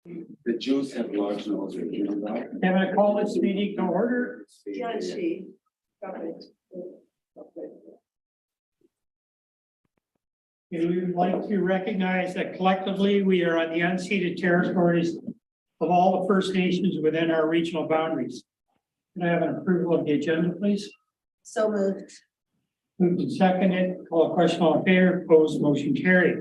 The Jews have large noses, you know that? I'm going to call this meeting to order. Yeah, she. Got it. We would like to recognize that collectively we are on the unceded territories of all the First Nations within our regional boundaries. Can I have an approval of the agenda, please? So moved. Moved and seconded. Call a question, all in favor, opposed, motion carried.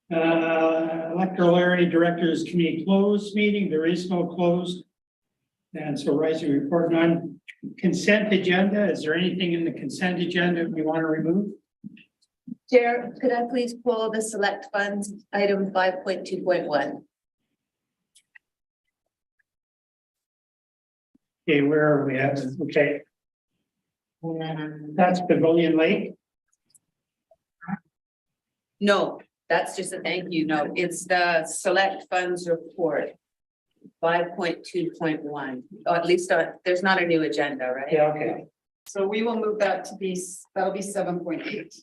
Electoral Area Directors Committee closed meeting. There is no closed. And so rising report on consent agenda. Is there anything in the consent agenda we want to remove? Chair, could I please pull the select funds item 5.2.1? Okay, where are we at? Okay. That's Pavilion Lake. No, that's just a thank you. No, it's the select funds report. 5.2.1, or at least there's not a new agenda, right? Yeah, okay. So we will move that to be, that'll be 7.8.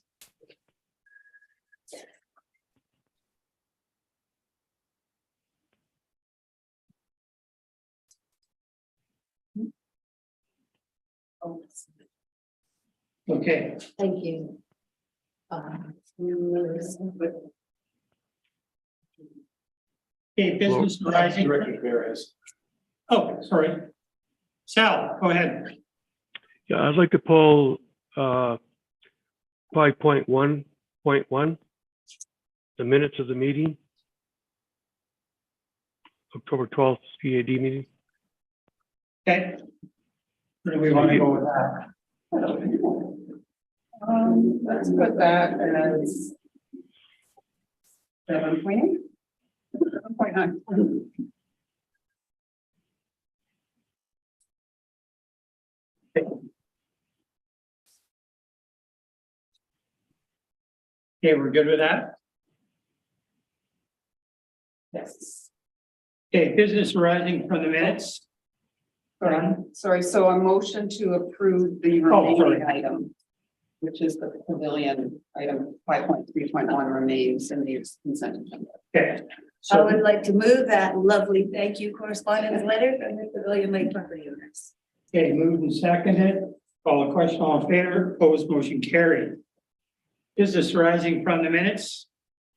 Oh, Okay. thank you. Okay, business rising. Director Perez. Oh, sorry. Sal, go ahead. Yeah, I'd like to pull 5.1.1, the minutes of the meeting, October 12th PAD meeting. Okay. Where do we want to go with that? Let's put that as 7.8. 7.9. Okay, we're good with that. Yes. Okay, business arising from the minutes. Sorry, so a motion to approve the Oh, sorry. remaining item, which is the pavilion item 5.3.1 remains in the consent agenda. Okay. I So, would like to move that lovely thank you correspondence letter from the Pavilion Lake property owners. okay, moved and seconded. Call the question, all in favor, opposed, motion carried. Business arising from the minutes?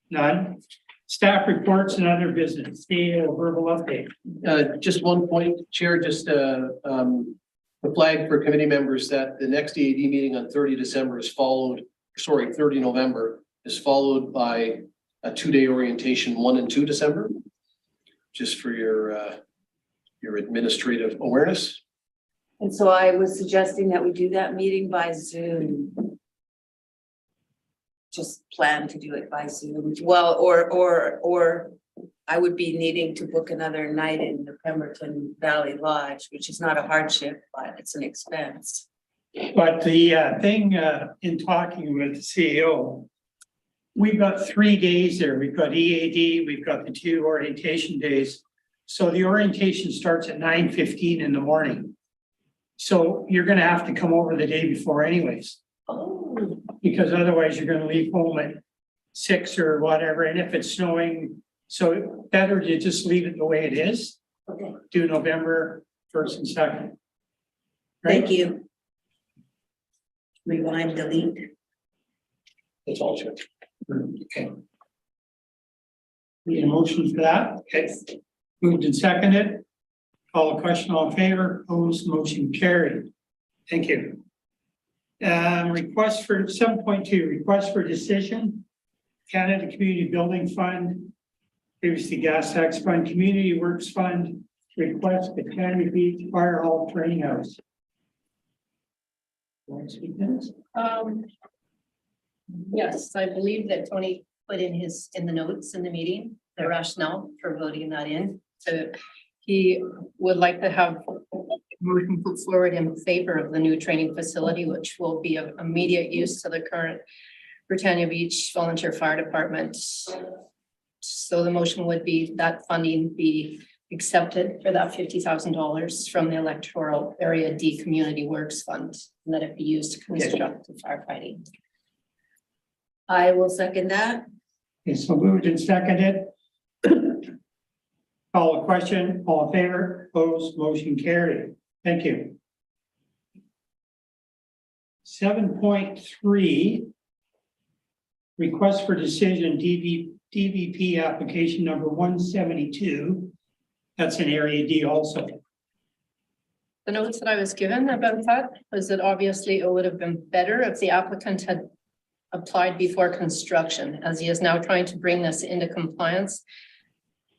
None. Staff reports and other business. CEO verbal update. Just one point, Chair, just a flag for committee members that the next EAD meeting on 30 December is followed, 30 November is followed by a 2-day orientation, 1 and 2 December, just for your administrative awareness. And so I was suggesting that we do that meeting by Zoom. Just plan to do it by Zoom. Well, or I would be needing to book another night in the Pemberton Valley Lodge, which is not a hardship, but it's an expense. But the thing in talking with the CEO, we've got 3 days there. We've got EAD, we've got the 2 orientation days. So the orientation starts at 9:15 in the morning. So you're gonna have to come over the day before anyways, Oh, because otherwise you're gonna leave home at 6 or whatever. And if it's snowing, so better to just leave it the way it is. okay. Do November 1st and 2nd. Thank you. Rewind, delete. That's all, Chair. Okay. Need a motion for that? Okay. Moved and seconded. Call a question, all in favor, opposed, motion carried. Thank you. Request for 7.2, request for decision. Canada Community Building Fund, previously Gas Tax Fund, Community Works Fund, request the Canada Beach Fire Hall Training House. Want to speak to this? Yes, I believe that Tony put in the notes in the meeting, the rationale for voting that in. So he would like to have motion put forward in favor of the new training facility, which will be of immediate use to the current Britannia Beach Volunteer Fire Department. So the motion would be that funding be accepted for that $50,000 from the Electoral Area D Community Works Fund, and that it be used to construct the firefighting. I will second that. Okay, so moved and seconded. Call the question, all in favor, opposed, motion carried. Thank you. 7.3. Request for decision DVP application number 172. That's in area D also. The notes that I was given about that was that obviously it would have been better if the applicant had applied before construction, as he is now trying to bring this into compliance.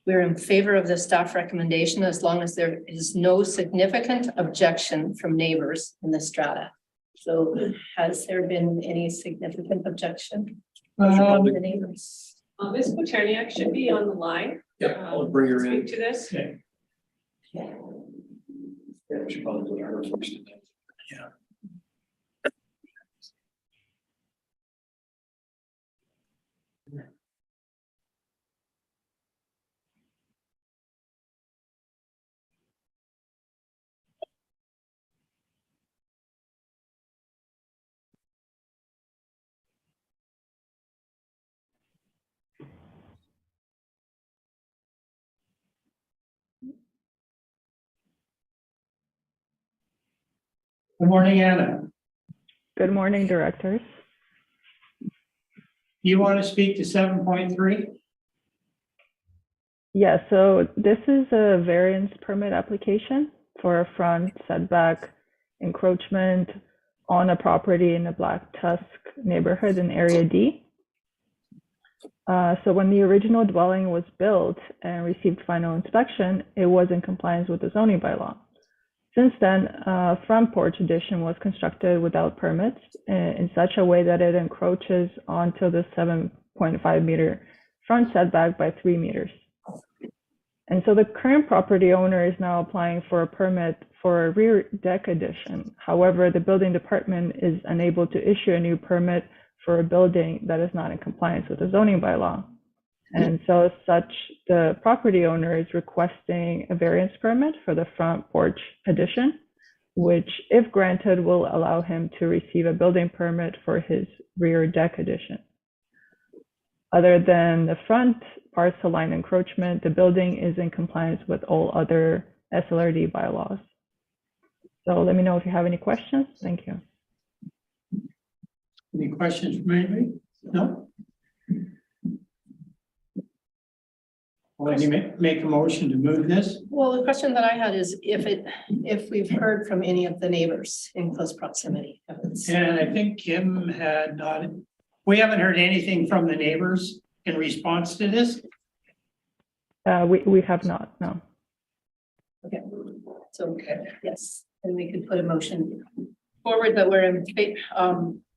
We're in favor of the staff recommendation as long as there is no significant objection from neighbors in the strata. So has there been any significant objection from the neighbors? Ms. Poterniak should be on the line. Yeah, I'll bring her in. Speak to this. Okay. Yeah, we should probably put her first. Good morning, Anna. Good morning, directors. You want to speak to 7.3? Yeah, so this is a variance permit application for a front setback encroachment on a property in the Black Tusk neighborhood in Area D. So when the original dwelling was built and received final inspection, it was in compliance with the zoning bylaw. Since then, front porch addition was constructed without permits in such a way that it encroaches onto the 7.5 meter front setback by 3 meters. And so the current property owner is now applying for a permit for a rear deck addition. However, the building department is unable to issue a new permit for a building that is not in compliance with the zoning bylaw. And so as such, the property owner is requesting a variance permit for the front porch addition, which, if granted, will allow him to receive a building permit for his rear deck addition. Other than the front parcel line encroachment, the building is in compliance with all other SLRD bylaws. So let me know if you have any questions. Thank you. Any questions from anybody? No? Well, you make a motion to move this? Well, the question that I had is if we've heard from any of the neighbors in close proximity. If it's- And I think Kim had not, we haven't heard anything from the neighbors in response to this. We have not, no. Okay, so, yes, and we could put a motion forward that we're in favor,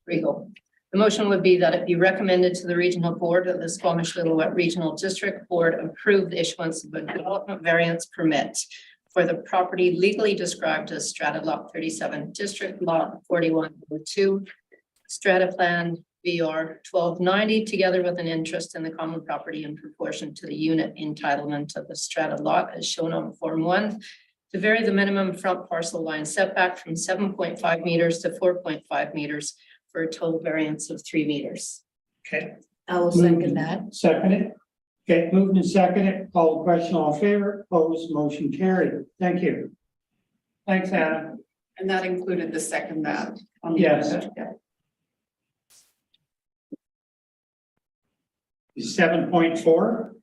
Rigo. The motion would be that it be recommended to the regional board of the Squamish-Lillooet Regional District Board approve the issuance of a development variance permit for the property legally described as Strata Lot 37, District Lot 4102, Strata Plan VR 1290, together with an interest in the common property in proportion to the unit entitlement of the strata lot as shown on Form 1, to vary the minimum front parcel line setback from 7.5 meters to 4.5 meters for a total variance of 3 meters. Okay. I will second that. Second it. Okay, moved and seconded. Call the question, all in favor, opposed, motion carried. Thank you. Thanks, Anna. And that included the second that. On the Yes. agenda. Yeah. 7.4.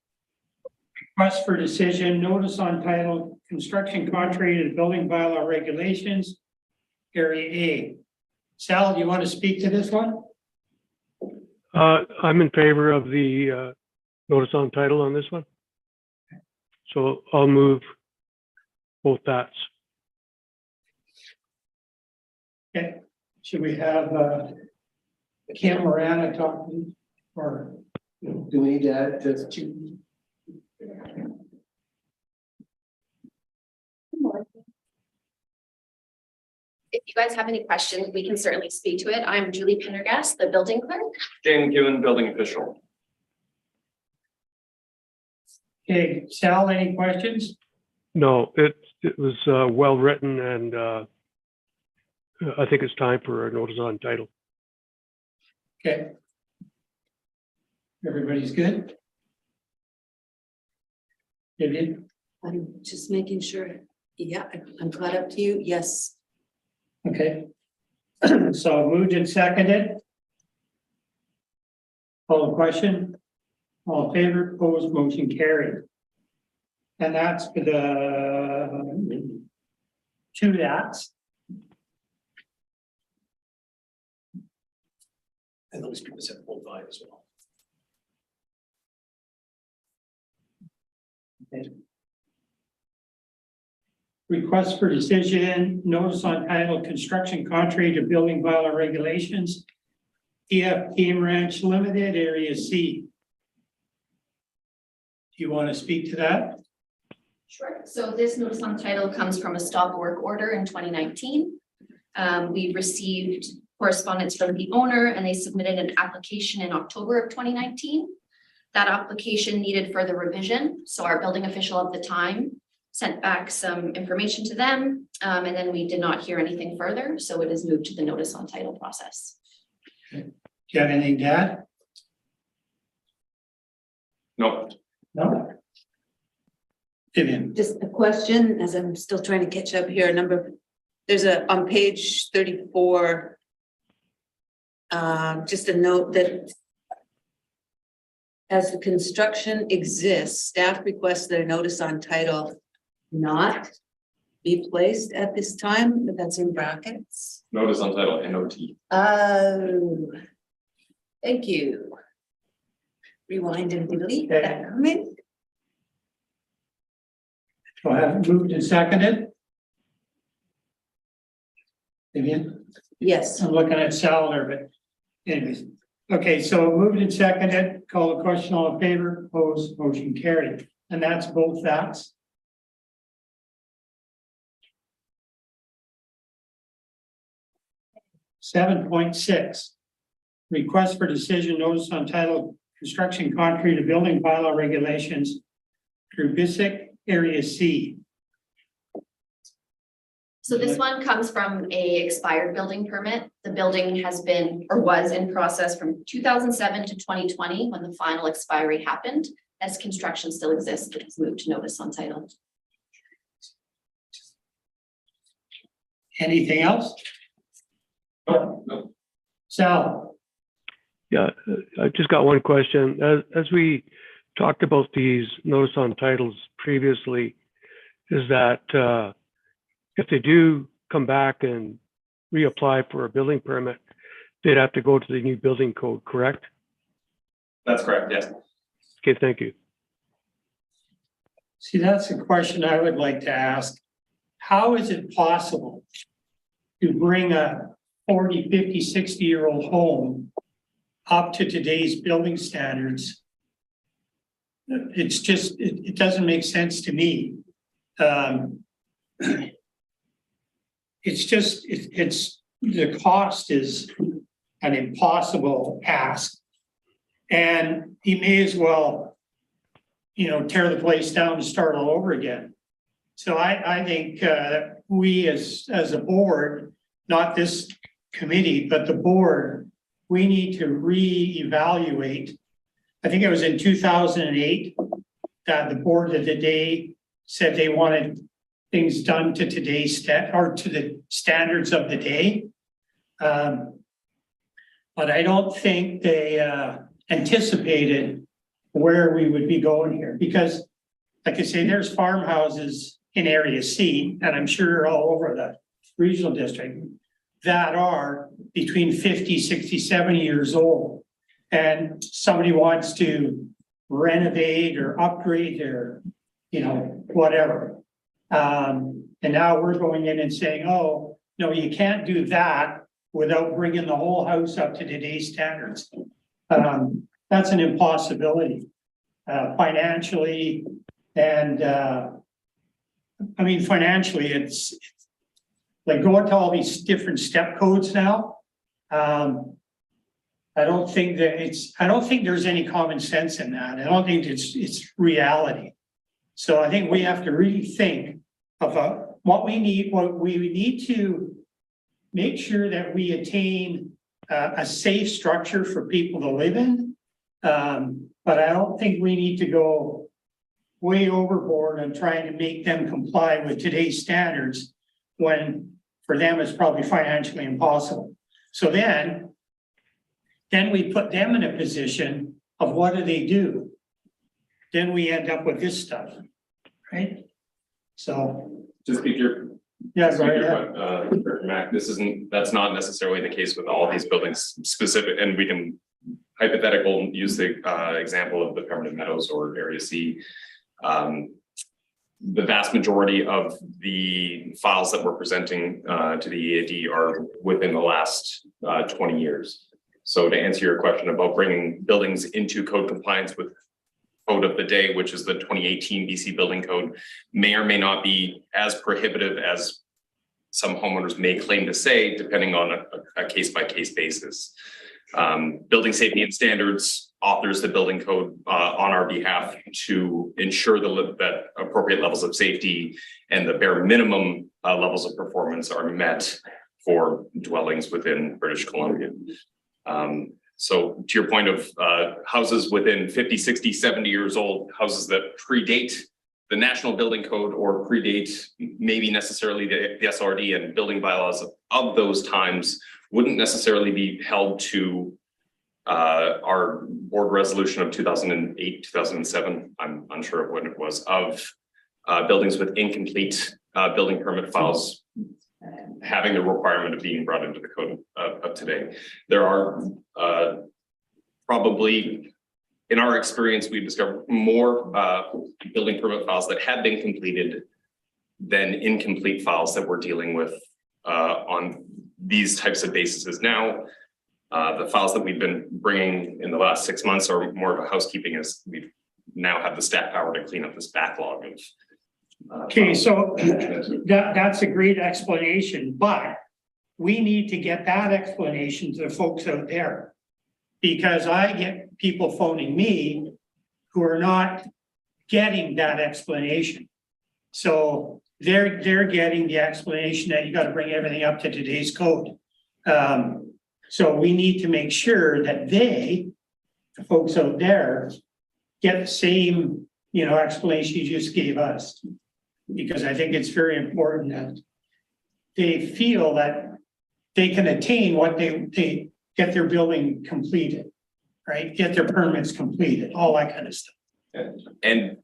Request for decision, notice on title, construction contrary to the building bylaw regulations, Area A. Sal, do you want to speak to this one? I'm in favor of the notice on title on this one. So I'll move both that's. Okay, should we have Kim or Anna talking, or? Do we need to add to? If you guys have any questions, we can certainly speak to it. I'm Julie Pendergast, the building clerk. James Given, building official. Okay, Sal, any questions? No, it was well written, and I think it's time for a notice on title. Okay. Everybody's good? Vivian? I'm just making sure. Yeah, I'm caught up to you. Yes. Okay. So moved and seconded. Call the question. All in favor, opposed, motion carried. And that's for the two that's. And those people said full time as well. Request for decision, notice on title, construction contrary to building bylaw regulations. EF Game Ranch Limited, Area C. Do you want to speak to that? Sure. So this notice on title comes from a stop work order in 2019. We received correspondence from the owner and they submitted an application in October of 2019. That application needed further revision. So our building official at the time sent back some information to them. And then we did not hear anything further. So it is moved to the notice on title process. Do you have anything to add? No, No. Vivian. Just a question, as I'm still trying to catch up here, there's on page 34. Just a note that as the construction exists, staff requests that a notice on title not be placed at this time, but that's in brackets. notice on title, NOT. Oh, thank you. Rewind and delete that comment. Go ahead, moved and seconded. Vivian? Yes. I'm looking at Salter, but anyways. Okay, so moved and seconded, call the question, all in favor, opposed, motion carried. And that's both that's. (7.6) Request for decision, notice on title, construction concrete to building bylaw regulations through Bissek, Area C. So this one comes from a expired building permit. The building has been or was in process from 2007 to 2020 when the final expiry happened. As construction still exists, it's moved to notice on title. Anything else? No. Sal? Yeah, I just got one question. As we talked about these notice on titles previously, is that if they do come back and reapply for a building permit, they'd have to go to the new building code, correct? That's correct, yes. Okay, thank you. See, that's a question I would like to ask. How is it possible to bring a 40, 50, 60-year-old home up to today's building standards? It's just, it doesn't make sense to me. It's just, it's the cost is an impossible ask. And you may as well, tear the place down and start all over again. So I think we as a board, not this committee, but the board, we need to reevaluate. I think it was in 2008 that the board of the day said they wanted things done to today's to the standards of the day. But I don't think they anticipated where we would be going here, because like I say, there's farmhouses in Area C, and I'm sure all over the regional district, that are between 50, 60, 70 years old. And somebody wants to renovate or upgrade their, whatever. And now we're going in and saying, oh, no, you can't do that without bringing the whole house up to today's standards. That's an impossibility financially. And financially, it's like going to all these different step codes now. I don't think there's any common sense in that. I don't think it's reality. So I think we have to really think of what we need to make sure that we attain a safe structure for people to live in. But I don't think we need to go way overboard on trying to make them comply with today's standards when for them it's probably financially impossible. So then we put them in a position of what do they do? Then we end up with this stuff, right? So, To speak your, yeah, to speak right, your yeah. point, Mac, that's not necessarily the case with all of these buildings specific, and we can hypothetical use the example of the permanent meadows or area C. The vast majority of the files that we're presenting to the EAD are within the last 20 years. So to answer your question about bringing buildings into code compliance with code of the day, which is the 2018 BC building code, may or may not be as prohibitive as some homeowners may claim to say, depending on a case-by-case basis. Building safety and standards authors the building code on our behalf to ensure that appropriate levels of safety and the bare minimum levels of performance are met for dwellings within British Columbia. So to your point of houses within 50, 60, 70 years old, houses that predate the national building code or predate maybe necessarily the SRD and building bylaws of those times wouldn't necessarily be held to our board resolution of 2008, 2007, I'm unsure of when it was, of buildings with incomplete building permit files having the requirement of being brought into the code of today. There are probably, in our experience, we've discovered more building permit files that have been completed than incomplete files that we're dealing with on these types of bases now. The files that we've been bringing in the last 6 months are more of a housekeeping, as we now have the staff power to clean up this backlog of. Okay, so that's a great explanation, but we need to get that explanation to the folks out there. Because I get people phoning me who are not getting that explanation. So they're getting the explanation that you got to bring everything up to today's code. So we need to make sure that the folks out there, get the same, explanation you just gave us. Because I think it's very important that they feel that they can attain what they get their building completed, right? Get their permits completed, all that kind of stuff. And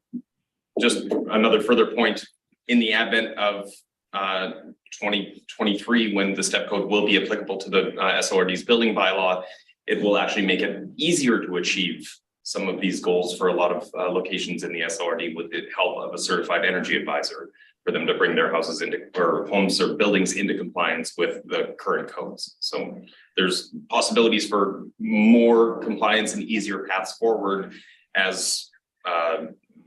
just another further point, in the advent of 2023, when the step code will be applicable to the SORD's building bylaw, it will actually make it easier to achieve some of these goals for a lot of locations in the SORD with the help of a certified energy advisor for them to bring their houses into, or homes or buildings into compliance with the current codes. So there's possibilities for more compliance and easier paths forward as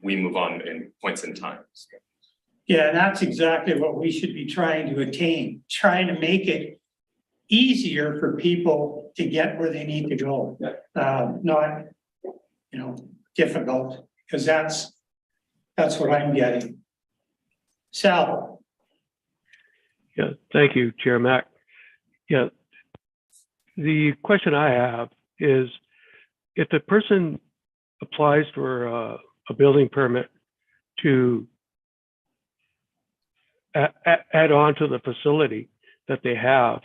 we move on in points in time. Yeah, and that's exactly what we should be trying to attain, trying to make it easier for people to get where they need to go. Not, difficult, because that's what I'm getting. Sal. Yeah, thank you, Chair Mac. Yeah, the question I have is, if the person applies for a building permit to add on to the facility that they have,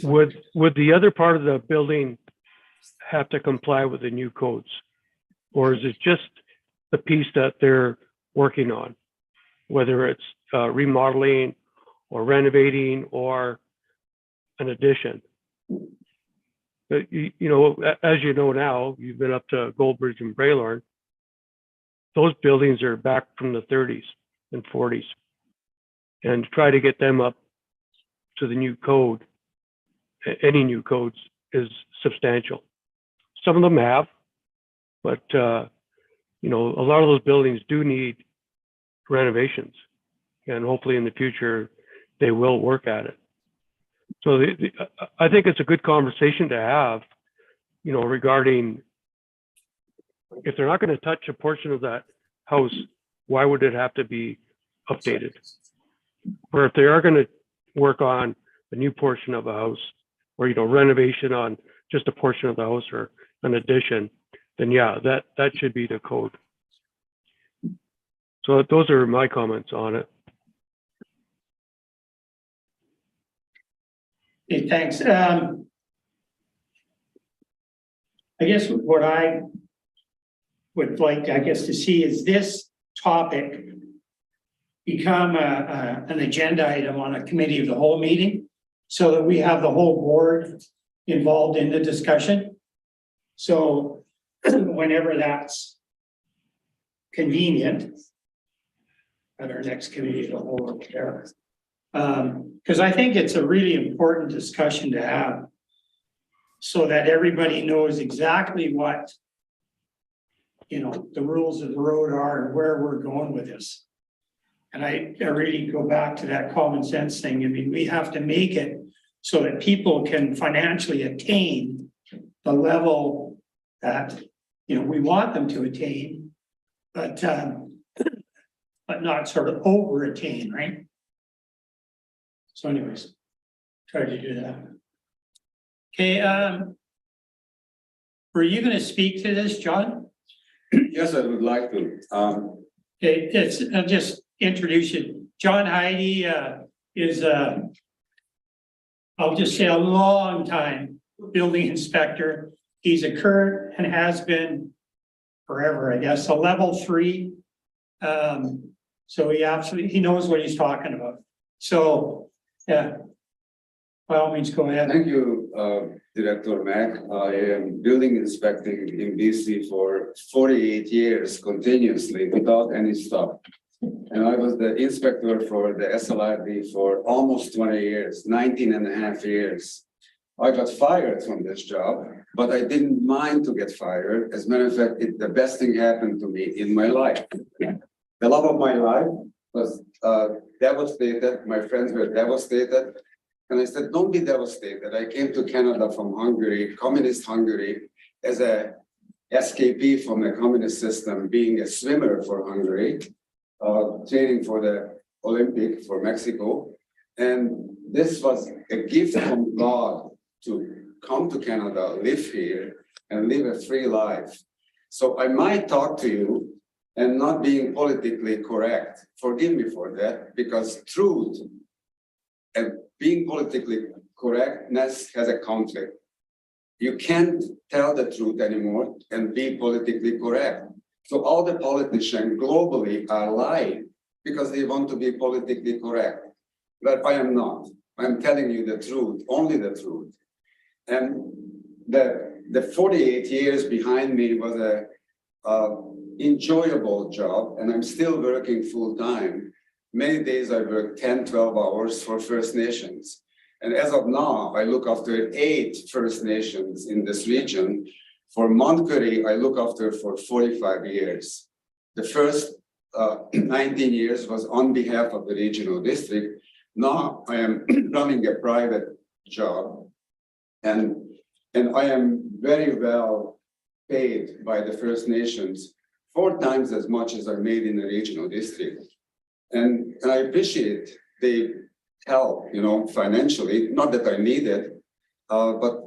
would the other part of the building have to comply with the new codes? Or is it just the piece that they're working on, whether it's remodeling or renovating or an addition? But, as you know now, you've been up to Goldbridge and Braylorn, those buildings are back from the 30s and 40s, and try to get them up to the new code, any new codes, is substantial. Some of them have, but a lot of those buildings do need renovations, and hopefully in the future they will work at it. So I think it's a good conversation to have, regarding if they're not going to touch a portion of that house, why would it have to be updated? Or if they are going to work on a new portion of a house, or renovation on just a portion of the house or an addition, then yeah, that should be the code. So those are my comments on it. Okay, thanks. I guess what I would like, to see is this topic become an agenda item on a committee of the whole meeting, so that we have the whole board involved in the discussion. So whenever that's convenient at our next committee of the whole, or whatever. Because I think it's a really important discussion to have, so that everybody knows exactly what, the rules of the road are and where we're going with this. And I really go back to that common sense thing. I mean, we have to make it so that people can financially attain the level that, we want them to attain, but not sort of over attain, right? So anyways, try to do that. Okay, were you going to speak to this, John? Yes, I would like to. Okay, I'll just introduce you. John Heidi is I'll just say a long time building inspector. He's a current and has been forever, I guess, a level 3. So he knows what he's talking about. So yeah, by all means, go ahead. Thank you, Director Mack. I am building inspecting in BC for 48 years continuously without any stop. And I was the inspector for the SLRD for almost 20 years, 19 and a half years. I got fired from this job, but I didn't mind to get fired. As a matter of fact, the best thing happened to me in my life. The love of my life was devastated. My friends were devastated. And I said, don't be devastated. I came to Canada from Hungary, communist Hungary, as a escapee from the communist system, being a swimmer for Hungary, training for the Olympic for Mexico. And this was a gift from God to come to Canada, live here, and live a free life. So I might talk to you and not being politically correct. Forgive me for that, because truth and being politically correctness has a conflict. You can't tell the truth anymore and be politically correct. So all the politicians globally are lying because they want to be politically correct. But I am not. I'm telling you the truth, only the truth. And the 48 years behind me was a enjoyable job, and I'm still working full time. Many days I work 10, 12 hours for First Nations. And as of now, I look after 8 First Nations in this region. For Montgomery, I look after for 45 years. The first 19 years was on behalf of the regional district. Now I am running a private job, and I am very well paid by the First Nations, 4 times as much as I made in the regional district. And I appreciate the help, financially, not that I need it, but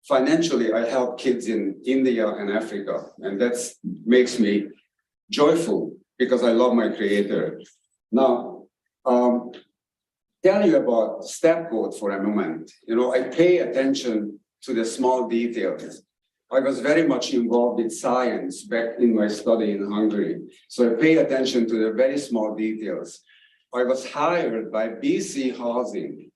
financially I help kids in India and Africa. And that makes me joyful because I love my creator. Now, tell you about step code for a moment. I pay attention to the small details. I was very much involved with science back in my study in Hungary. So I pay attention to the very small details. I was hired by BC Housing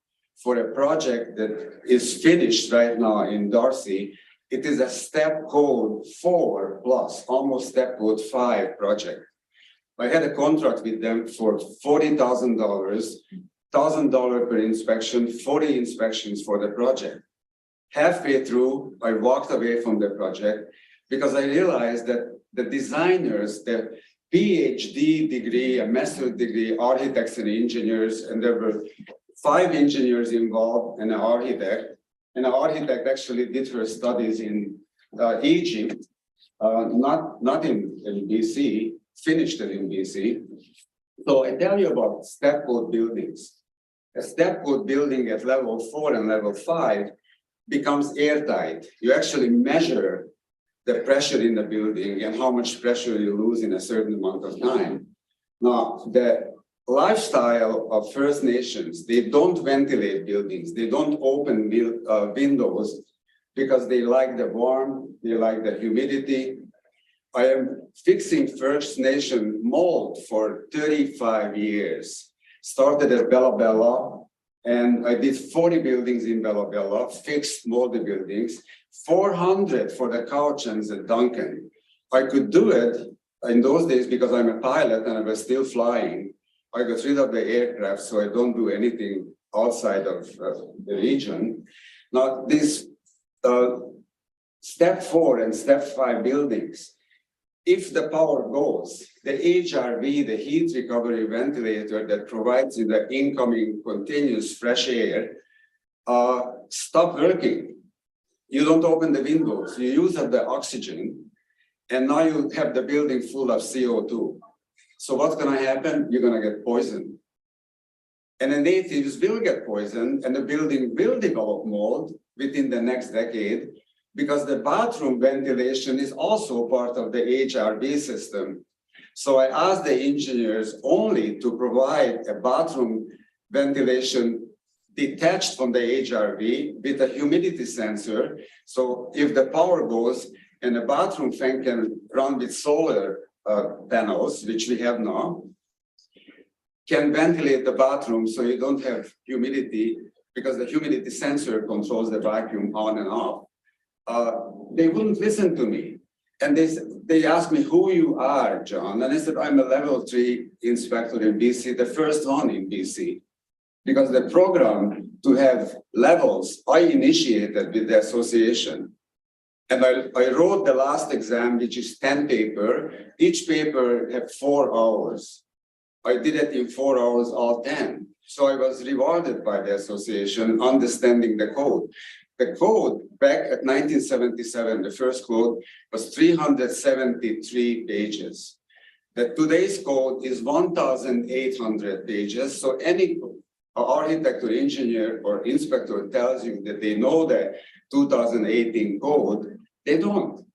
for a project that is finished right now in Darcy. It is a step code 4 plus, almost step code 5 project. I had a contract with them for $40,000, $1,000 per inspection, 40 inspections for the project. Halfway through, I walked away from the project because I realized that the designers, the PhD degree, a master's degree, architects and engineers, and there were 5 engineers involved and an architect. And the architect actually did her studies in Egypt, not in BC, finished it in BC. So I tell you about step code buildings. A step code building at level 4 and level 5 becomes airtight. You actually measure the pressure in the building and how much pressure you lose in a certain amount of time. Now, the lifestyle of First Nations, they don't ventilate buildings, they don't open windows because they like the warmth, they like the humidity. I am fixing First Nation mold for 35 years. Started at Bella Bella, and I did 40 buildings in Bella Bella, fixed moldy buildings, 400 for the Cowchans at Duncan. I could do it in those days because I'm a pilot and I was still flying. I got rid of the aircraft, so I don't do anything outside of the region. Now, these step 4 and step 5 buildings, if the power goes, the HRV, the heat recovery ventilator that provides you the incoming continuous fresh air, stop working. You don't open the windows, you use up the oxygen, and now you have the building full of CO2. So what's gonna happen? You're gonna get poisoned. And the natives will get poisoned, and the building will develop mold within the next decade, because the bathroom ventilation is also part of the HRV system. So I asked the engineers only to provide a bathroom ventilation detached from the HRV with a humidity sensor. So if the power goes and the bathroom fan can run with solar panels, which we have now, can ventilate the bathroom so you don't have humidity, because the humidity sensor controls the vacuum on and off. They wouldn't listen to me. And they asked me who you are, John. And I said, I'm a level 3 inspector in BC, the first one in BC. Because the program to have levels, I initiated with the association. And I wrote the last exam, which is 10 paper. Each paper had 4 hours. I did it in 4 hours, all 10. So I was rewarded by the association, understanding the code. The code back at 1977, the first code was 373 pages. The today's code is 1,800 pages. So any architect or engineer or inspector tells you that they know the 2018 code, they don't.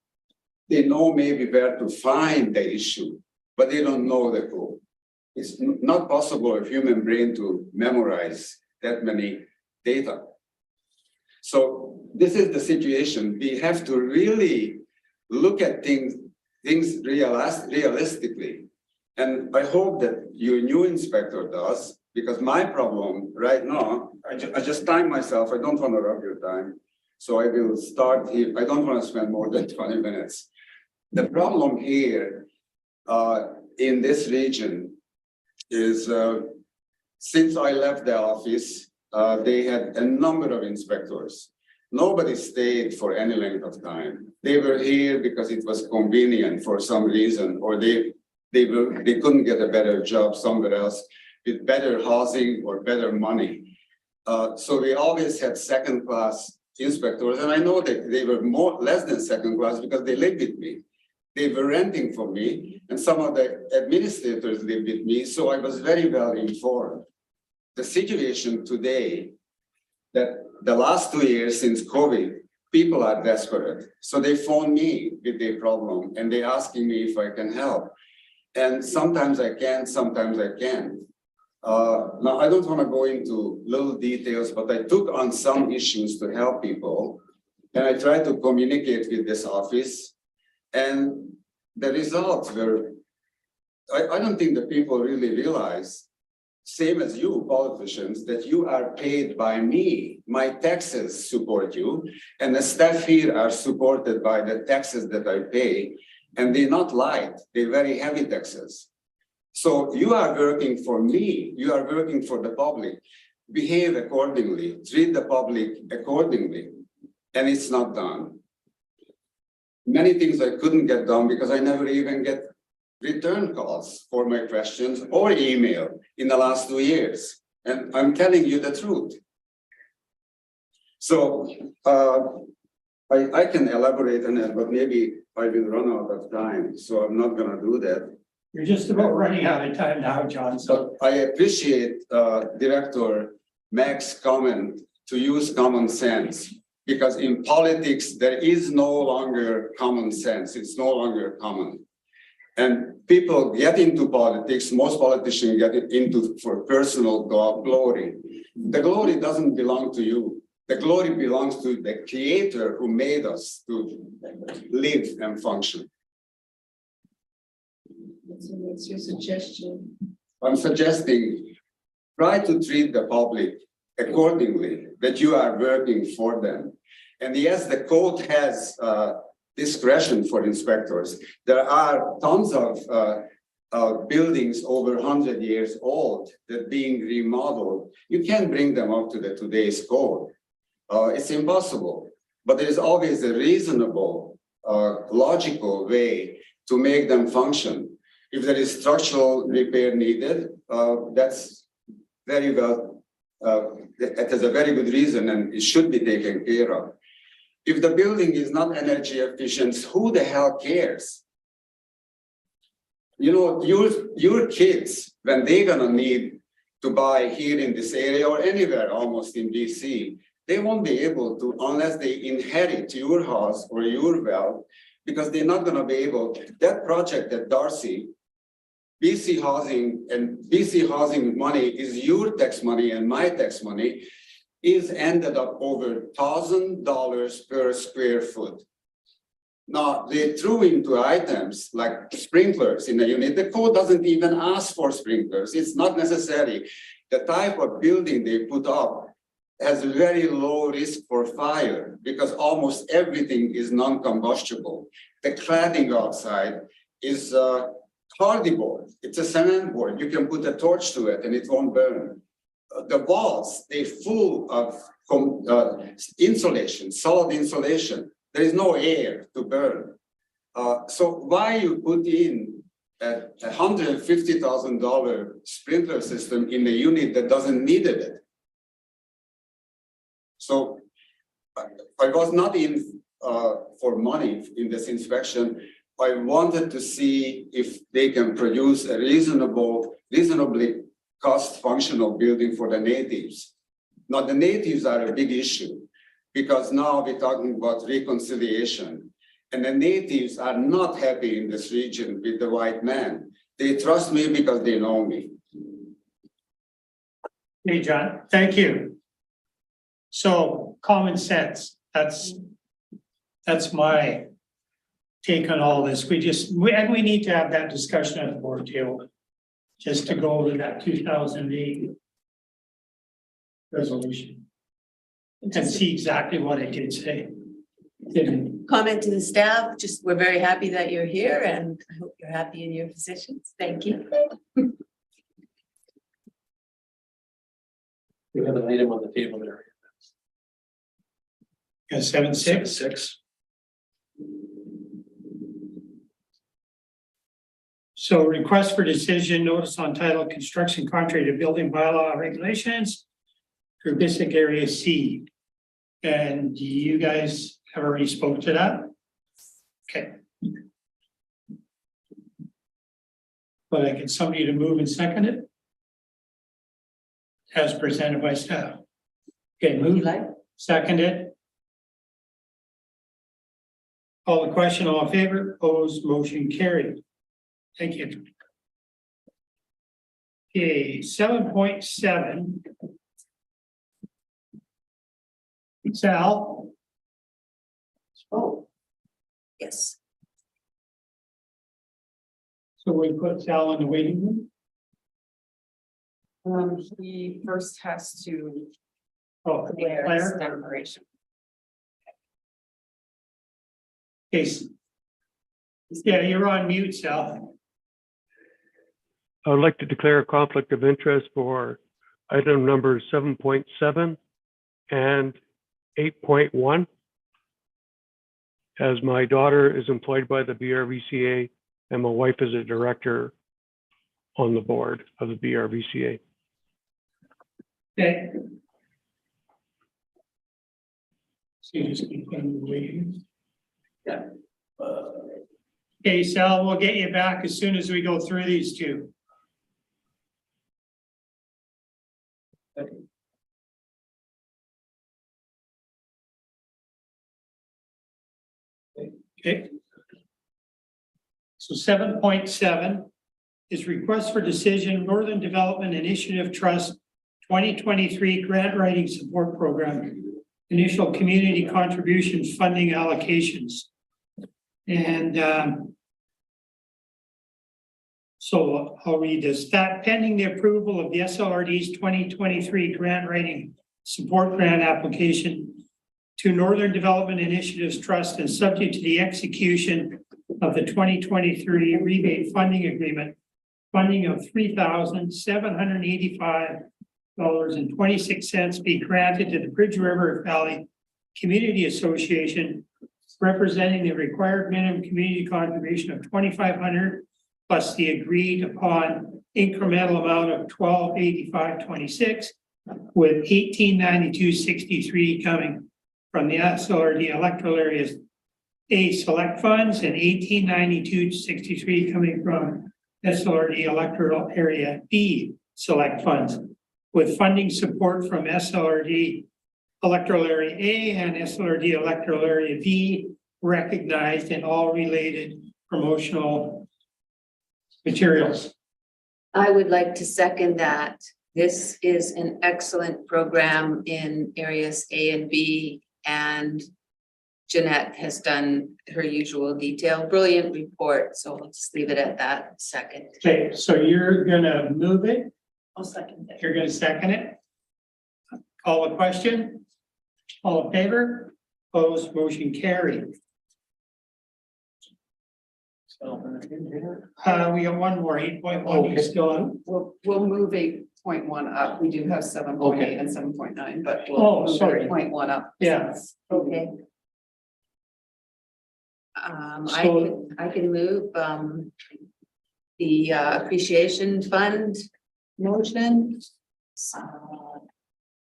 They know maybe where to find the issue, but they don't know the code. It's not possible for a human brain to memorize that many data. So this is the situation. We have to really look at things realistically. And I hope that your new inspector does, because my problem right now, I just time myself. I don't want to rob your time. So I will start here. I don't want to spend more than 20 minutes. The problem here in this region is since I left the office, they had a number of inspectors. Nobody stayed for any length of time. They were here because it was convenient for some reason, or they couldn't get a better job somewhere else with better housing or better money. So we always had second-class inspectors, and I know that they were less than second class because they lived with me. They were renting from me, and some of the administrators lived with me, so I was very well informed. The situation today, that the last 2 years since COVID, people are desperate. So they phone me with their problem, and they're asking me if I can help. And sometimes I can, sometimes I can't. Now, I don't want to go into little details, but I took on some issues to help people, and I tried to communicate with this office, and the results were, I don't think the people really realize, same as you politicians, that you are paid by me. My taxes support you, and the staff here are supported by the taxes that I pay, and they're not light, they're very heavy taxes. So you are working for me, you are working for the public. Behave accordingly, treat the public accordingly, and it's not done. Many things I couldn't get done because I never even get return calls for my questions or email in the last 2 years. And I'm telling you the truth. So I can elaborate on it, but maybe I will run out of time. So I'm not gonna do that. You're just about running out of time now, John. So I appreciate Director Mac's comment to use common sense, because in politics, there is no longer common sense. It's no longer common. And people get into politics, most politicians get into for personal glory. The glory doesn't belong to you. The glory belongs to the creator who made us to live and function. So what's your suggestion? I'm suggesting, try to treat the public accordingly, that you are working for them. And yes, the code has discretion for inspectors. There are tons of buildings over 100 years old that being remodeled. You can't bring them up to the today's code. It's impossible, but there is always a reasonable, logical way to make them function. If there is structural repair needed, that's very well, it has a very good reason and it should be taken care of. If the building is not energy efficient, who the hell cares? You know, your kids, when they're gonna need to buy here in this area or anywhere almost in BC, they won't be able to unless they inherit your house or your wealth, because they're not gonna be able, that project at Darcy, BC Housing and BC Housing money is your tax money and my tax money, is ended up over $1,000 per square foot. Now, they threw into items like sprinklers in the unit. The code doesn't even ask for sprinklers. It's not necessary. The type of building they put up has very low risk for fire because almost everything is non-combustible. The cladding outside is hardy board. It's a cement board. You can put a torch to it and it won't burn. The walls, they're full of insulation, solid insulation. There is no air to burn. So why you put in a $150,000 sprinkler system in a unit that doesn't need it? So I was not in for money in this inspection. I wanted to see if they can produce a reasonably cost-functional building for the natives. Now, the natives are a big issue because now we're talking about reconciliation. And the natives are not happy in this region with the white man. They trust me because they know me. Hey, John, thank you. So common sense, that's my take on all this. We need to have that discussion at the board table. Just to go over that 2008 resolution and see exactly what it did say. Comment to the staff, just we're very happy that you're here and I hope you're happy in your positions. Thank you. We have an item on the table there. Yeah, 7.6. 6. So request for decision, notice on title, construction contrary to building bylaw regulations for Bissig Area C. And you guys have already spoke to that? Okay. But I get somebody to move and second it as presented by staff. Okay, move, second it. Call the question, all in favor, opposed, motion carried. Thank you. Okay, 7.7. Sal? Oh. Yes. So we put Sal in the waiting room? He first has to Oh, declare his Claire? declaration. Case. Yeah, you're on mute, Sal. I would like to declare a conflict of interest for item number 7.7 and 8.1. As my daughter is employed by the BRVCA and my wife is a director on the board of the BRVCA. Okay. So you just keep putting the waiting. Yeah. Okay, Sal, we'll get you back as soon as we go through these two. Okay. So 7.7 is request for decision, Northern Development Initiative Trust 2023 Grant Writing Support Program, initial community contributions funding allocations. And so I'll read this. That pending the approval of the SLRD's 2023 grant writing support grant application to Northern Development Initiatives Trust and subject to the execution of the 2023 rebate funding agreement, funding of $3,785.26 be granted to the Bridge River Valley Community Association, representing the required minimum community contribution of $2,500 plus the agreed upon incremental amount of $1,285.26, with $1,892.63 coming from the SLRD electoral areas A select funds and $1,892.63 coming from SLRD electoral area B select funds, with funding support from SLRD electoral area A and SLRD electoral area B recognized in all related promotional materials. I would like to second that. This is an excellent program in areas A and B, and Jeanette has done her usual detail. Brilliant report. So let's just leave it at that. Second. Okay, so you're gonna move it, I'll second it. you're gonna second it. Call the question. All in favor? Opposed, motion carried. We got one more, 8.1, you still on? We'll move 8.1 up. We do have 7.8 Okay. and 7.9, but Oh, we'll move sorry. 8.1 up. Yeah. Okay. I can move the appreciation fund motion.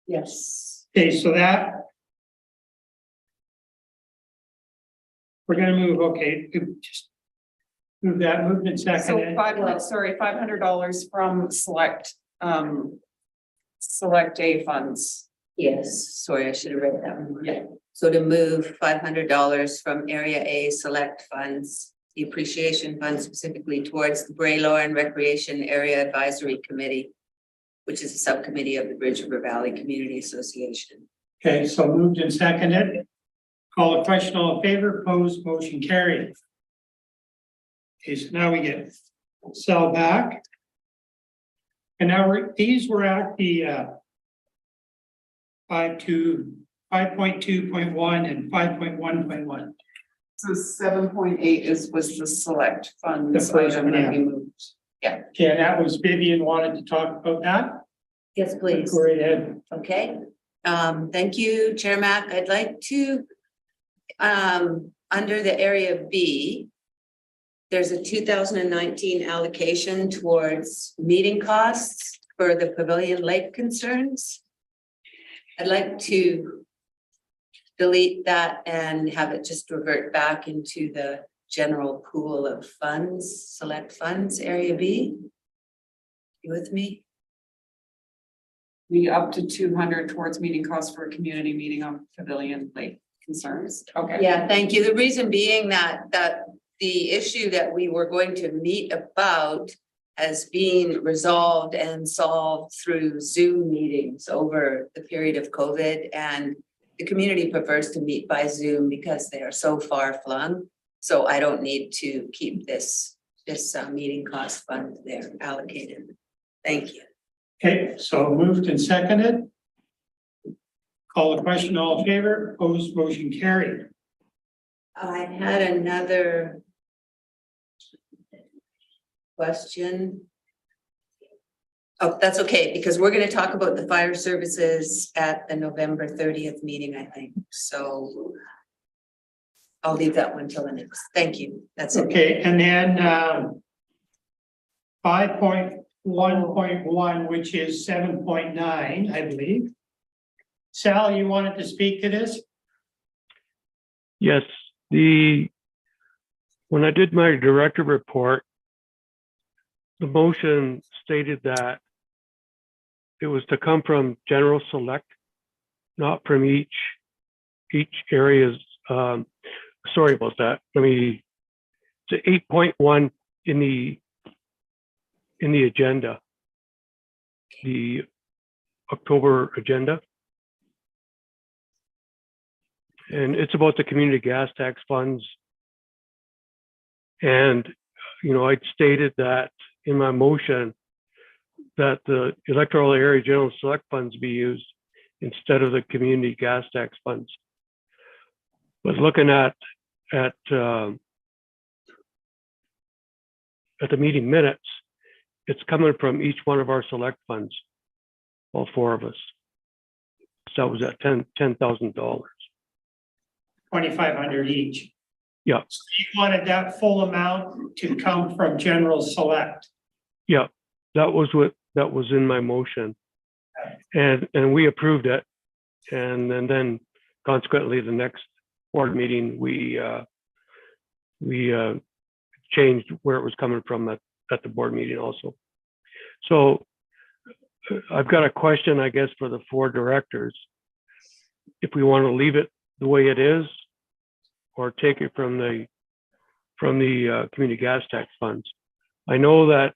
Yes. Okay, so that. We're gonna move, okay, just move that, moved and So seconded. $500 from select A funds. Yes, sorry, I should have read that one. Yeah. So to move $500 from Area A select funds, the appreciation fund specifically towards the Bray Lauren Recreation Area Advisory Committee, which is a subcommittee of the Bridge River Valley Community Association. Okay, so moved and seconded. Call the question, all in favor, opposed, motion carried. Okay, so now we get sell back. And now these were at the 5.2.1 and 5.1.1. So 7.8 was the select funds The first item one, that we moved. Okay, and that was Vivian wanted to talk about that. Yes, please. Go right ahead. Okay, thank you, Chair Mack. I'd like to, under the area B, there's a 2019 allocation towards meeting costs for the Pavilion Lake concerns. I'd like to delete that and have it just revert back into the general pool of funds, select funds, area B. You with me? We up to 200 towards meeting costs for a community meeting on Pavilion Lake concerns. Okay. Yeah, thank you. The reason being that the issue that we were going to meet about has been resolved and solved through Zoom meetings over the period of COVID, and the community prefers to meet by Zoom because they are so far flung. So I don't need to keep this meeting cost fund there allocated. Thank you. Okay, so moved and seconded. Call the question, all in favor, opposed, motion carried. I had another question. Oh, that's okay, because we're going to talk about the fire services at the November 30th meeting, I think. So I'll leave that one till the next. Thank you. That's it. Okay, and then 5.1.1, which is 7.9, I believe. Sal, you wanted to speak to this? Yes, when I did my director report, the motion stated that it was to come from general select, not from each area's, sorry about that. Let me It's 8.1 in the agenda, the October agenda. And it's about the community gas tax funds. And, you know, I'd stated that in my motion that the electoral area general select funds be used instead of the community gas tax funds. But looking at the meeting minutes, it's coming from each one of our select funds, all four of us. So that was at $10,000. 2,500 each. Yeah. So you wanted that full amount to come from general select. Yeah, that was in my motion, and we approved it, and then consequently the next board meeting we changed where it was coming from at the board meeting also. So I've got a question, I guess, for the four directors. If we want to leave it the way it is, or take it from the community gas tax funds. I know that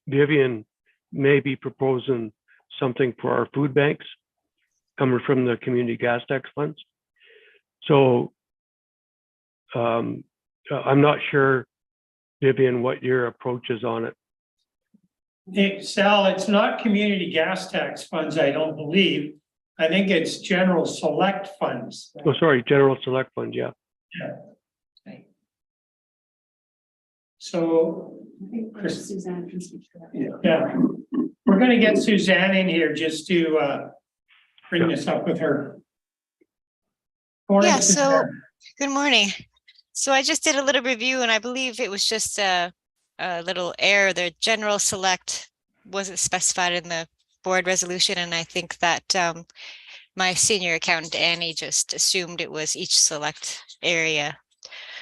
Vivian may be proposing something for our food banks coming from the community gas tax funds. So I'm not sure, Vivian, what your approach is on it. Hey, Sal, it's not community gas tax funds, I don't believe. I think it's general select funds. Oh, sorry, general select fund, yeah. So, Suzanne can speak to that. yeah, we're gonna get Suzanne in here just to bring this up with her. Morning, Yeah, so Suzanne. good morning. So I just did a little review and I believe it was just a little error. The general select wasn't specified in the board resolution, and I think that my senior accountant Annie just assumed it was each select area.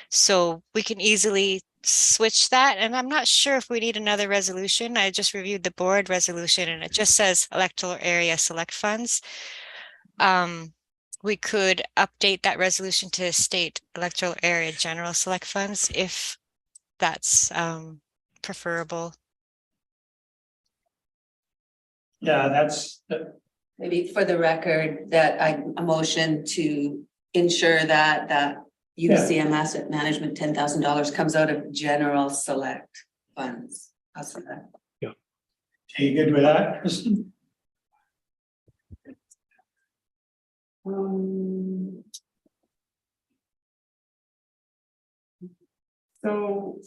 So we can easily switch that, and I'm not sure if we need another resolution. I just reviewed the board resolution and it just says electoral area select funds. We could update that resolution to state electoral area general select funds if that's preferable. Yeah, that's Maybe for the record, that a motion to ensure that UCM Asset Management $10,000 comes out of general select funds. I'll say that. Are you good with that, Kristen? So.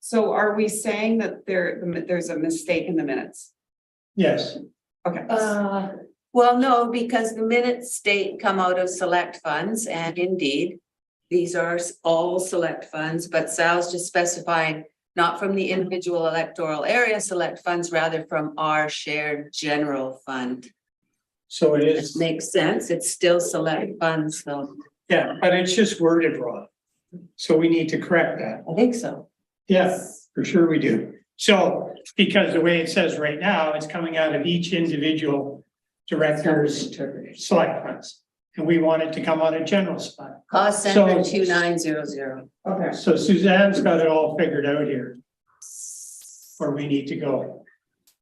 So are we saying that there's a mistake in the minutes? Yes. Okay. Well, no, because the minutes state come out of select funds, and indeed, these are all select funds, but Sal's just specifying not from the individual electoral area select funds, rather from our shared general fund. So it is. Makes sense. It's still select funds though. Yeah, but it's just worded wrong. So we need to correct that. I think so. Yes, for sure we do. So, because the way it says right now, it's coming out of each individual director's select funds. And we want it to come out of general fund. Cost center So- 2900. Okay. So Suzanne's got it all figured out here. Where we need to go.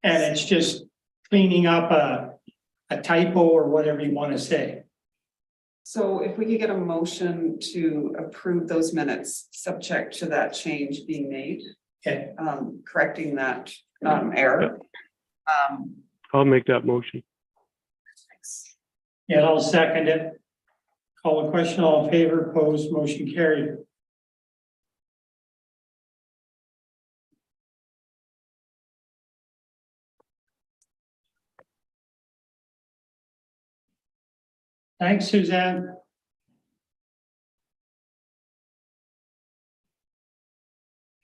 And it's just cleaning up a typo or whatever you want to say. So if we could get a motion to approve those minutes, subject to that change being made, Okay. correcting that error. I'll make that motion. Yeah, I'll second it. Call the question, all in favor, opposed, motion carried. Thanks, Suzanne.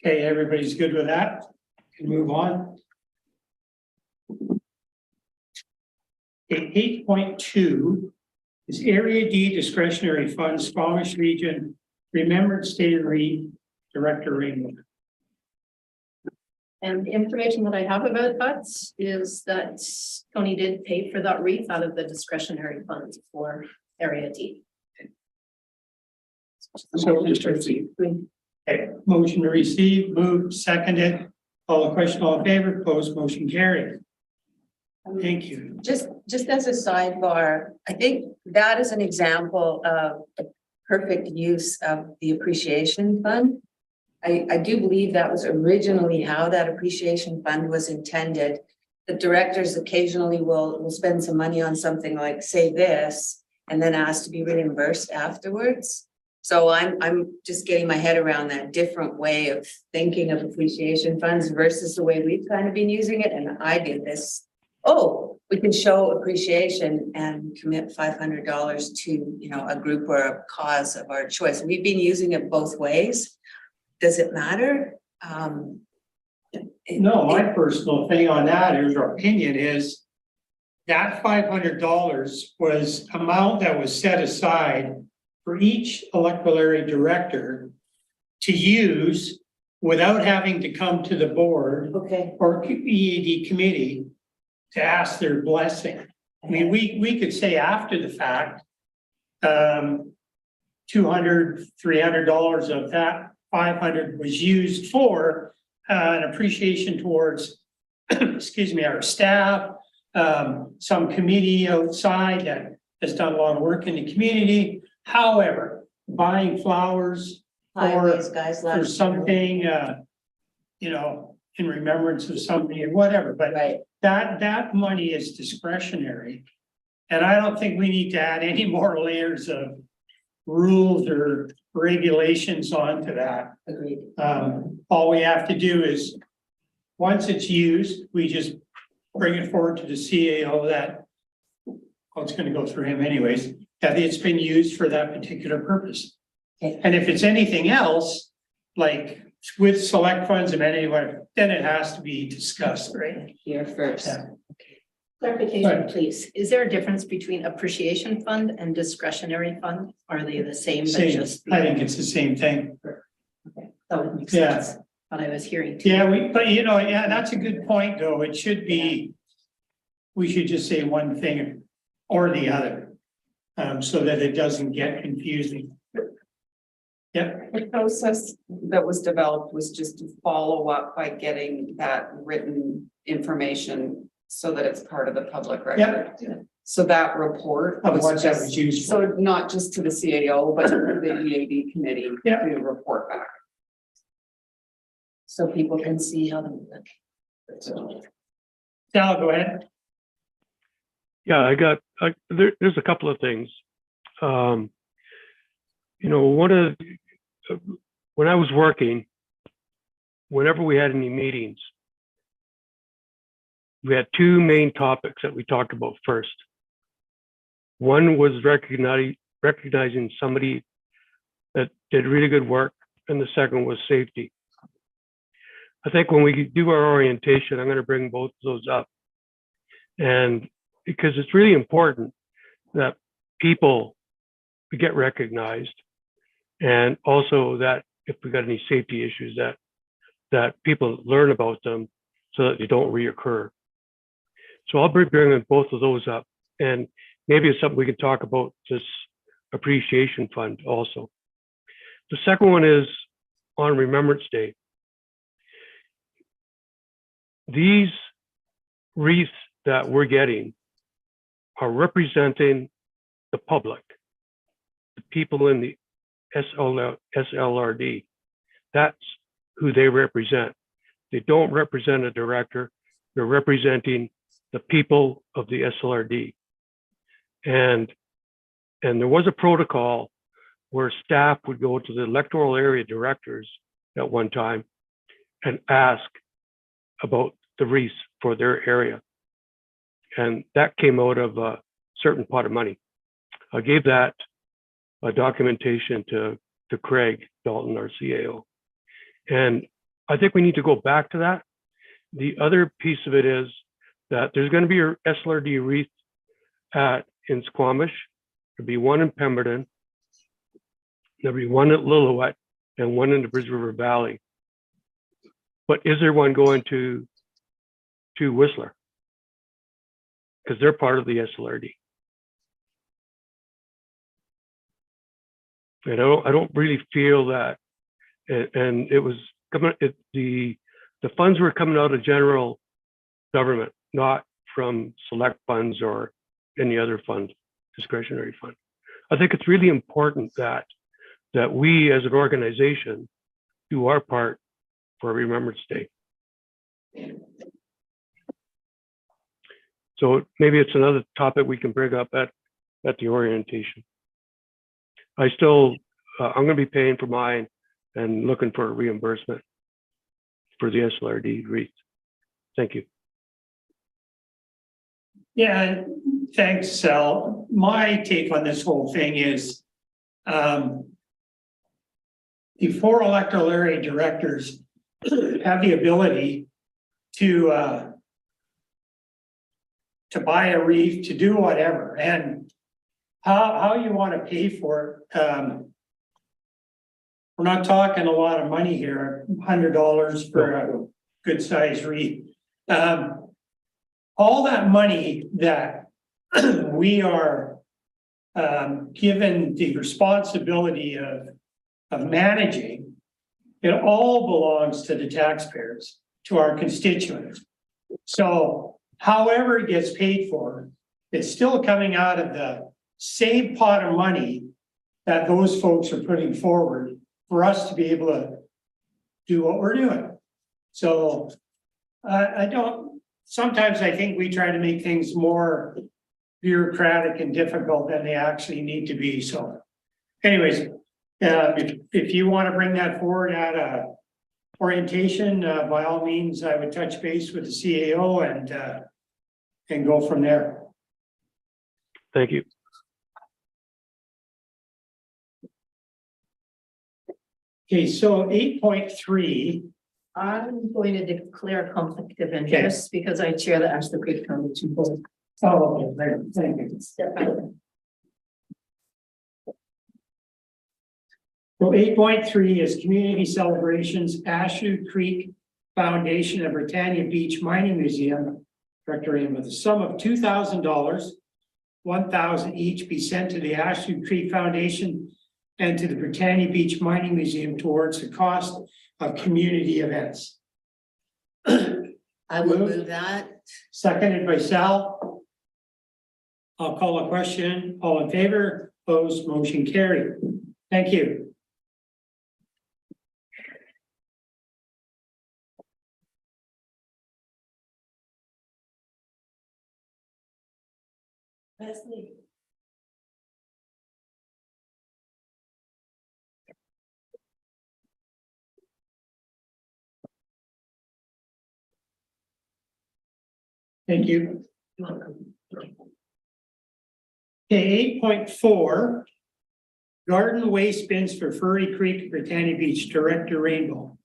Okay, everybody's good with that? Can move on. 8.2 is Area D discretionary funds, Squamish Region, Remembered State and Director Raymond. And the information that I have about that is that Tony did pay for that wreath out of the discretionary funds for Area D. So just receive. Okay, motion to receive, moved, seconded. All the question, all in favor, opposed, motion carried. Thank you. Just as a sidebar, I think that is an example of a perfect use of the appreciation fund. I do believe that was originally how that appreciation fund was intended. The directors occasionally will spend some money on something like, say this, and then ask to be reimbursed afterwards. So I'm just getting my head around that different way of thinking of appreciation funds versus the way we've kind of been using it. And I did this. Oh, we can show appreciation and commit $500 to, you know, a group or a cause of our choice. We've been using it both ways. Does it matter? No, my personal thing on that, or your opinion is that $500 was amount that was set aside for each electoral area director to use without having to come to the board Okay. or EAD committee to ask their blessing. I mean, we could say after the fact, $200, $300 of that 500 was used for an appreciation towards, excuse me, our staff, some committee outside that has done a lot of work in the community. However, buying flowers Highways, guys, for something, you know, in remembrance of somebody or whatever, but right. that money is discretionary. And I don't think we need to add any more layers of rules or regulations onto that. Agreed. All we have to do is, once it's used, we just bring it forward to the CAO that, well, it's gonna go through him anyways, that it's been used for that particular purpose. Okay. And if it's anything else, like with select funds and anyway, then it has to be discussed. Right. Here first. Yeah. Clarification, Right. please. Is there a difference between appreciation fund and discretionary fund? Are they the same? But Same, just I think it's the same thing. that would make Yeah. sense. What I was hearing. too. Yeah, but you know, yeah, that's a good point, though. It should be, we should just say one thing or the other, so that it doesn't get confusing. Yep, The process that was developed was just to follow up by getting that written information so that it's part of the public record. So that report of was what that just, was used for. so not just to the CAO, but to the EAD committee Yeah. to report back. So people can see how the. Sal, go ahead. Yeah, there's a couple of things. You know, when I was working, whenever we had any meetings, we had two main topics that we talked about first. One was recognizing somebody that did really good work, and the second was safety. I think when we do our orientation, I'm going to bring both of those up. And because it's really important that people get recognized, and also that if we got any safety issues, that people learn about them so that they don't reoccur. So I'll be bringing both of those up, and maybe it's something we can talk about, this appreciation fund also. The second one is on Remembrance Day. These wreaths that we're getting are representing the public, the people in the SLRD. That's who they represent. They don't represent a director. They're representing the people of the SLRD. And there was a protocol where staff would go to the electoral area directors at one time and ask about the wreaths for their area. And that came out of a certain pot of money. I gave that documentation to Craig Dalton, our CAO. And I think we need to go back to that. The other piece of it is that there's going to be a SLRD wreath in Squamish. There'll be one in Pemberton. There'll be one at Lillooet and one in the Bridge River Valley. but is there one going to Whistler? Because they're part of the SLRD. And I don't really feel that, and it was coming, the funds were coming out of general government, not from select funds or any other fund, discretionary fund. I think it's really important that we as an organization do our part for Remembrance Day. So maybe it's another topic we can bring up at the orientation. I'm going to be paying for mine and looking for a reimbursement for the SLRD wreath. Thank you. Yeah, thanks, Sal. My take on this whole thing is the 4 electoral area directors have the ability to buy a wreath, to do whatever, and how you want to pay for it. We're not talking a lot of money here, $100 for a good size wreath. All that money that we are given the responsibility of managing, it all belongs to the taxpayers, to our constituents. So however it gets paid for, it's still coming out of the same pot of money that those folks are putting forward for us to be able to do what we're doing. So sometimes I think we try to make things more bureaucratic and difficult than they actually need to be. So anyways, if you want to bring that forward at a orientation, by all means, I would touch base with the CAO and go from there. Thank you. Okay, so 8.3. I'm going to declare a conflict of interest because I chair the Ashland Creek Foundation Board. Oh, okay, thank you. Step out. So 8.3 is community celebrations, Ashland Creek Foundation and Britannia Beach Mining Museum, Director with a sum of $2,000, $1,000 each be sent to the Ashland Creek Foundation and to the Britannia Beach Mining Museum towards the cost of community events. I will move that. Seconded by Sal. I'll call a question. All in favor? Opposed? Motion carried. Thank you. Leslie. Thank you. You're welcome. Okay, 8.4. Garden waste bins for Furry Creek, Britannia Beach, Director Rainbow.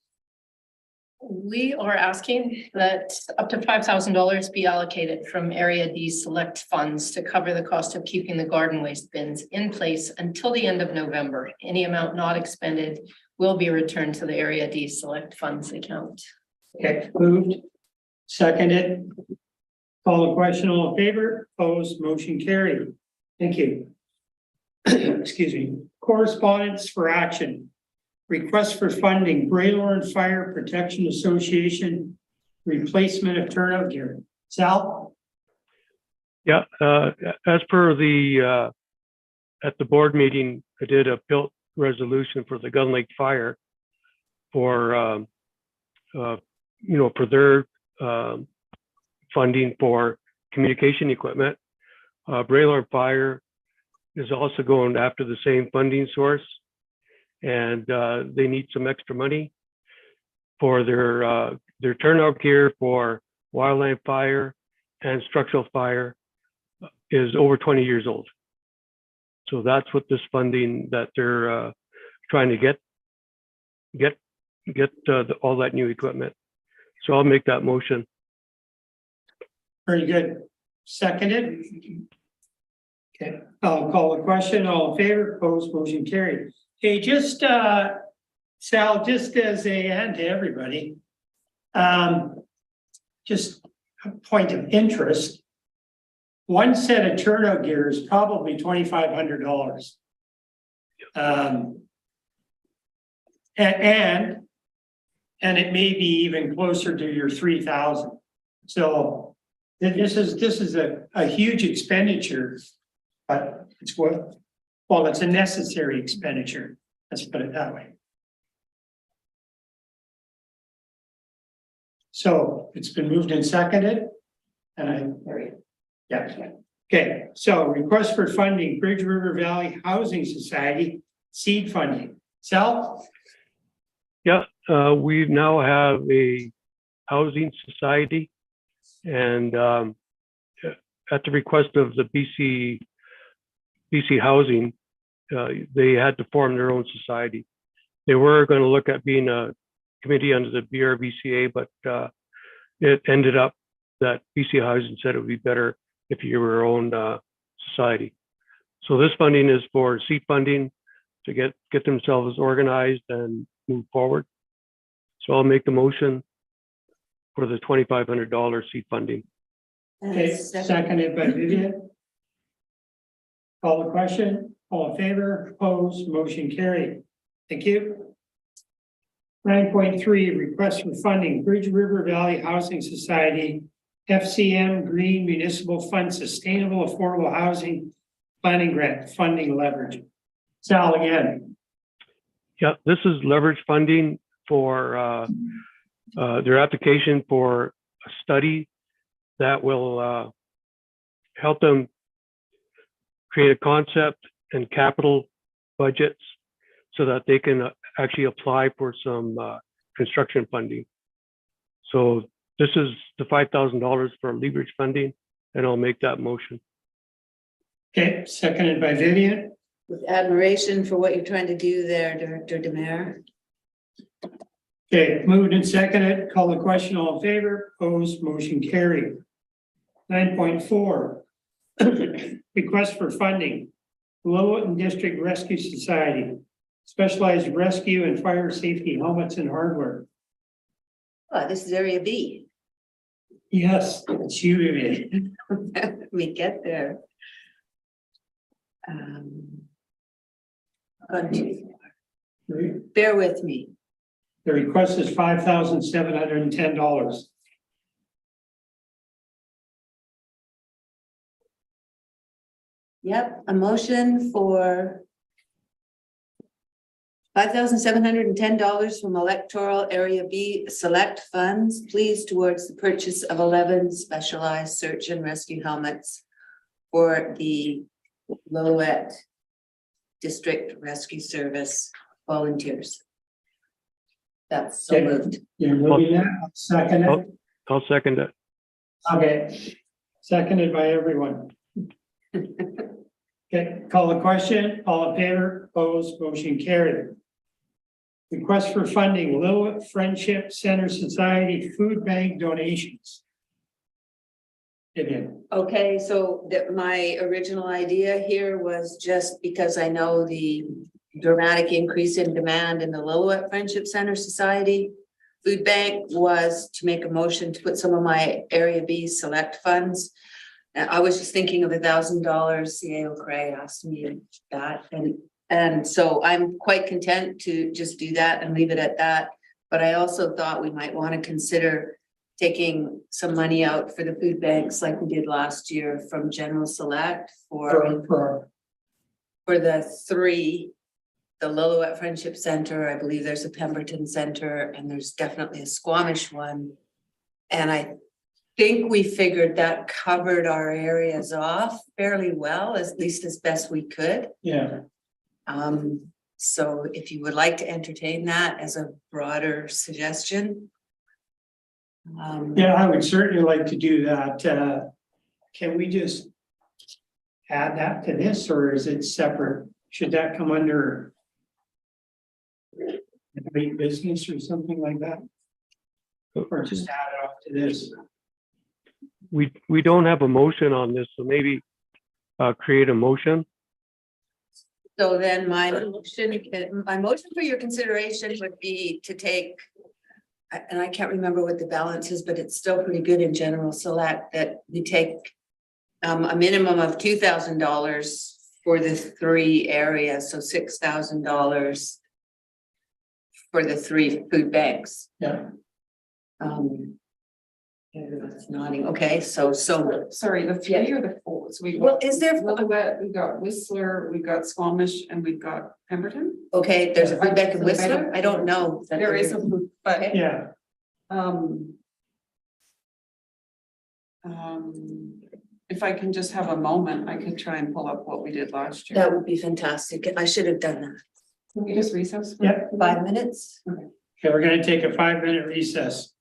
We are asking that up to $5,000 be allocated from Area D select funds to cover the cost of keeping the garden waste bins in place until the end of November. Any amount not expended will be returned to the Area D select funds account. Okay, moved. Seconded. Call the question. All in favor? Opposed? Motion carried. Thank you. Excuse me. Correspondence for action. Request for funding, Braylorn Fire Protection Association, replacement of turnout gear. Sal? Yeah, as per the, at the board meeting, I did a PILT resolution for the Gun Lake Fire for, for their funding for communication equipment. Braylorn Fire is also going after the same funding source, and they need some extra money for their turnout gear for wildland fire and structural fire is over 20 years old. So that's what this funding that they're trying to get all that new equipment. So I'll make that motion. Very good. Seconded. Okay, I'll call the question. All in favor? Opposed? Motion carried. Okay, just Sal, just as a hand to everybody, Just a point of interest. One set of turnout gear is probably $2,500. And it may be even closer to your 3,000. So this is a huge expenditure, but it's it's a necessary expenditure. Let's put it that way. So it's been moved and seconded. And yeah. Okay, so request for funding, Bridge River Valley Housing Society, seed funding. Sal? Yeah, we now have a housing society, and at the request of the BC Housing, they had to form their own society. They were going to look at being a committee under the BRVCA, but it ended up that BC Housing said it would be better if you were your own society. So this funding is for seed funding to get themselves organized and move forward. So I'll make the motion for the $2,500 seed funding. Okay, seconded by Vivian. Call the question. All in favor, opposed, motion carried. Thank you. 9.3, request for funding, Bridge River Valley Housing Society, FCM Green Municipal Fund Sustainable Affordable Housing Planning Grant Funding Leverage. Sal again. Yeah, this is leverage funding for their application for a study that will help them create a concept and capital budgets so that they can actually apply for some construction funding. So this is the $5,000 for leverage funding, and I'll make that motion. Okay, seconded by Vivian. With admiration for what you're trying to do there, Director Demare. Okay, moved and seconded. Call the question. All in favor, opposed, motion carried. 9.4, request for funding, Lillooet District Rescue Society, specialized rescue and fire safety helmets and hardware. Oh, this is area B. Yes, it's you, Vivian. We get there. Gone too far. Bear with me. The request is $5,710. Yep, a motion for $5,710 from Electoral Area B Select Funds, please, towards the purchase of 11 specialized search and rescue helmets for the Lillooet District Rescue Service volunteers. That's so Okay. moved. You're moving that. Second it. I'll second it. Okay, seconded by everyone. Okay, call the question. All in favor, opposed, motion carried. Request for funding, Lillooet Friendship Center Society Food Bank donations. Vivian. Okay, so my original idea here was just because I know the dramatic increase in demand in the Lillooet Friendship Center Society Food Bank was to make a motion to put some of my Area B select funds. And I was just thinking of $1,000. CAO Cray asked me that, and so I'm quite content to just do that and leave it at that. But I also thought we might want to consider taking some money out for the food banks like we did last year from General Select for the three, the Lillooet Friendship Center. I believe there's a Pemberton Center, and there's definitely a Squamish one. And I think we figured that covered our areas off fairly well, at least as best we could. Yeah. So if you would like to entertain that as a broader suggestion. Yeah, I would certainly like to do that. Can we just add that to this, or is it separate? Should that come under business or something like that? Or just add it off to this? We don't have a motion on this, so maybe create a motion. So then my motion for your consideration would be to take and I can't remember what the balance is, but it's still pretty good in general select that we take a minimum of $2,000 for the 3 areas, so $6,000 for the 3 food banks. Yeah. Everyone's nodding, okay, so. Sorry, the 3 or the 4? So we. Well, is there, Lillooet, we've got Whistler, we've got Squamish, and we've got Pemberton. okay, there's a food bank in So Whistler, I don't know. There is a, but, Yeah, if I can just have a moment, I could try and pull up what we did last year. That would be fantastic. I should have done that. Can we just recess? Yep. 5 minutes? okay, we're gonna take a 5-minute recess.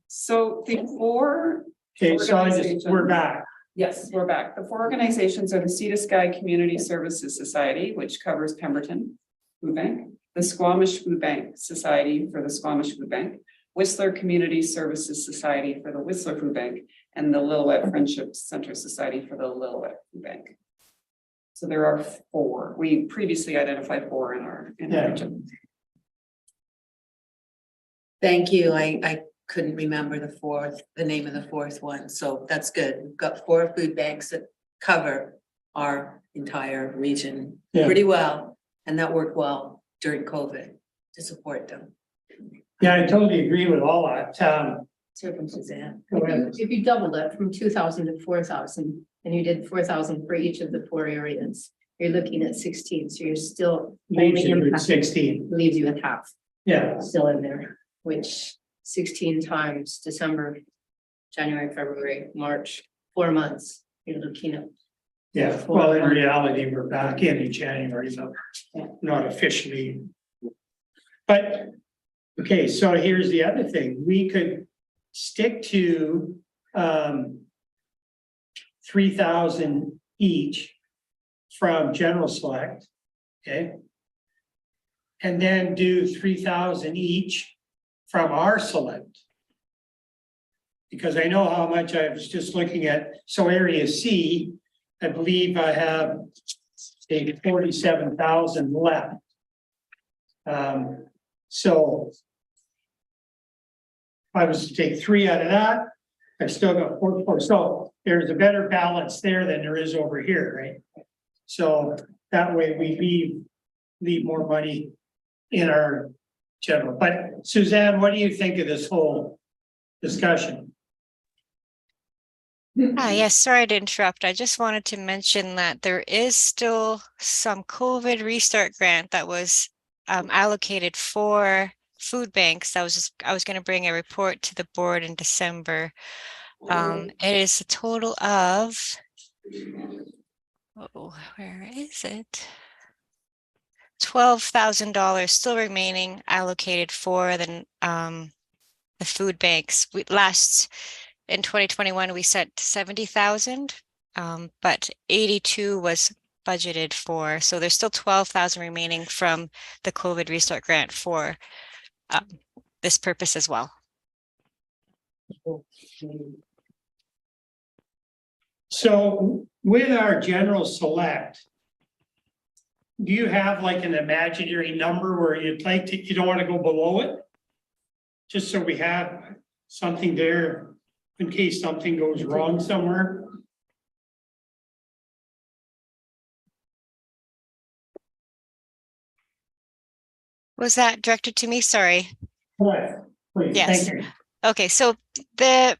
So the 4. Okay, so we're back. Yes, we're back. The four organizations are the Sea to Sky Community Services Society, which covers Pemberton Food Bank, the Squamish Food Bank Society for the Squamish Food Bank, Whistler Community Services Society for the Whistler Food Bank, and the Lillooet Friendship Center Society for the Lillooet Food Bank. So there are four. We previously identified four in our region. Thank you. I couldn't remember the name of the fourth one, so that's good. We've got four food banks that cover our entire region pretty well, and that worked well during COVID to support them. Yeah, I totally agree with all that. Suzanne. Go ahead. If you doubled it from 2,000 to 4,000 and you did 4,000 for each of the four areas, you're looking at 16. So you're still Leaves only you in with half, 16. leaves you at half Yeah, still in there, which 16 times December, January, February, March, 4 months, you're looking at. yeah. Well, in reality, we're back in January, but not officially. But, okay, so here's the other thing. We could stick to 3,000 each from general select, okay? And then do 3,000 each from our select. Because I know how much I was just looking at, so area C, I believe I have a 47,000 left. So if I was to take 3 out of that, I've still got 4. So there's a better balance there than there is over here, right? So that way we leave more money in our general. But Suzanne, what do you think of this whole discussion? Yes, sorry to interrupt. I just wanted to mention that there is still some COVID restart grant that was allocated for food banks. I was going to bring a report to the board in December. It is a total of, oh, where is it? $12,000 still remaining allocated for the food banks. In 2021, we sent 70,000, but 82 was budgeted for. So there's still 12,000 remaining from the COVID restart grant for this purpose as well. So with our general select, do you have like an imaginary number where you'd like to, you don't want to go below it? Just so we have something there in case something goes wrong somewhere? Was that directed to me? Sorry. Right. Please, Yes. thank you. Okay, so the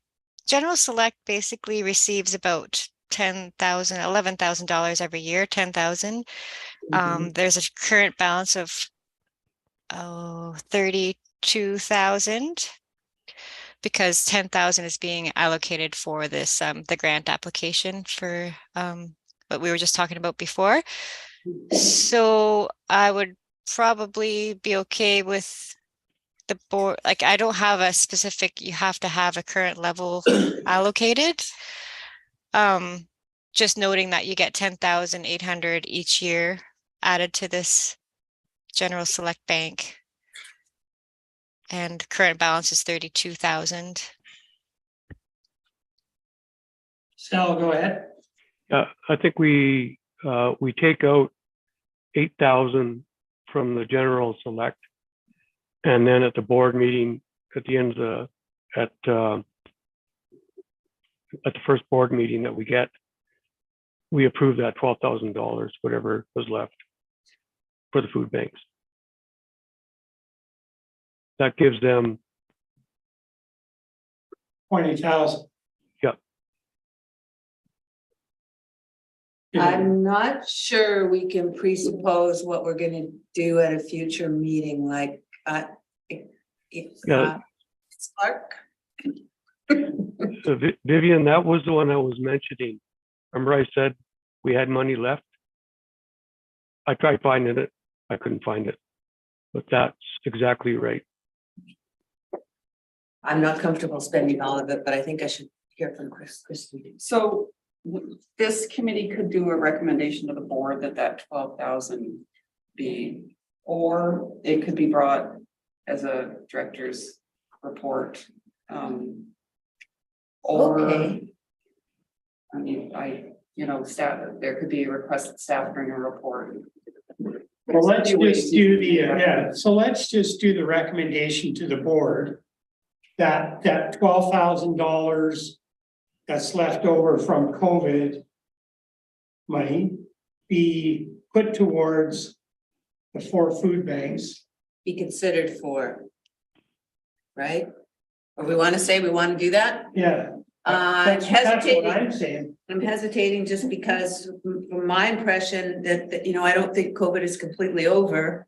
general select basically receives about $11,000 every year, 10,000. There's a current balance of 32,000 because 10,000 is being allocated for this the grant application for what we were just talking about before. So I would probably be okay with the board. Like, I don't have a specific, you have to have a current level allocated. Just noting that you get 10,800 each year added to this general select bank. And current balance is 32,000. Sal, go ahead. I think we take out 8,000 from the general select, and then at the board meeting at the end of at the first board meeting that we get, we approve that $12,000, whatever was left for the food banks. That gives them 20,000. Yep. I'm not sure we can presuppose what we're gonna do at a future meeting, like, Clark. So Vivian, that was the one I was mentioning. Remember I said we had money left? I tried finding it. I couldn't find it. But that's exactly right. I'm not comfortable spending all of it, but I think I should hear from Christine. So This committee could do a recommendation to the board that 12,000 be, or it could be brought as a director's report. Or, Okay. I mean, staff, there could be a request that staff bring a report. Well, let's just do so let's just do the recommendation to the board. That $12,000 that's left over from COVID money be put towards the 4 food banks. Be considered for. Right? Or we want to say we want to do that? Yeah. I'm That's what hesitating. I'm saying. I'm hesitating just because from my impression that, I don't think COVID is completely over.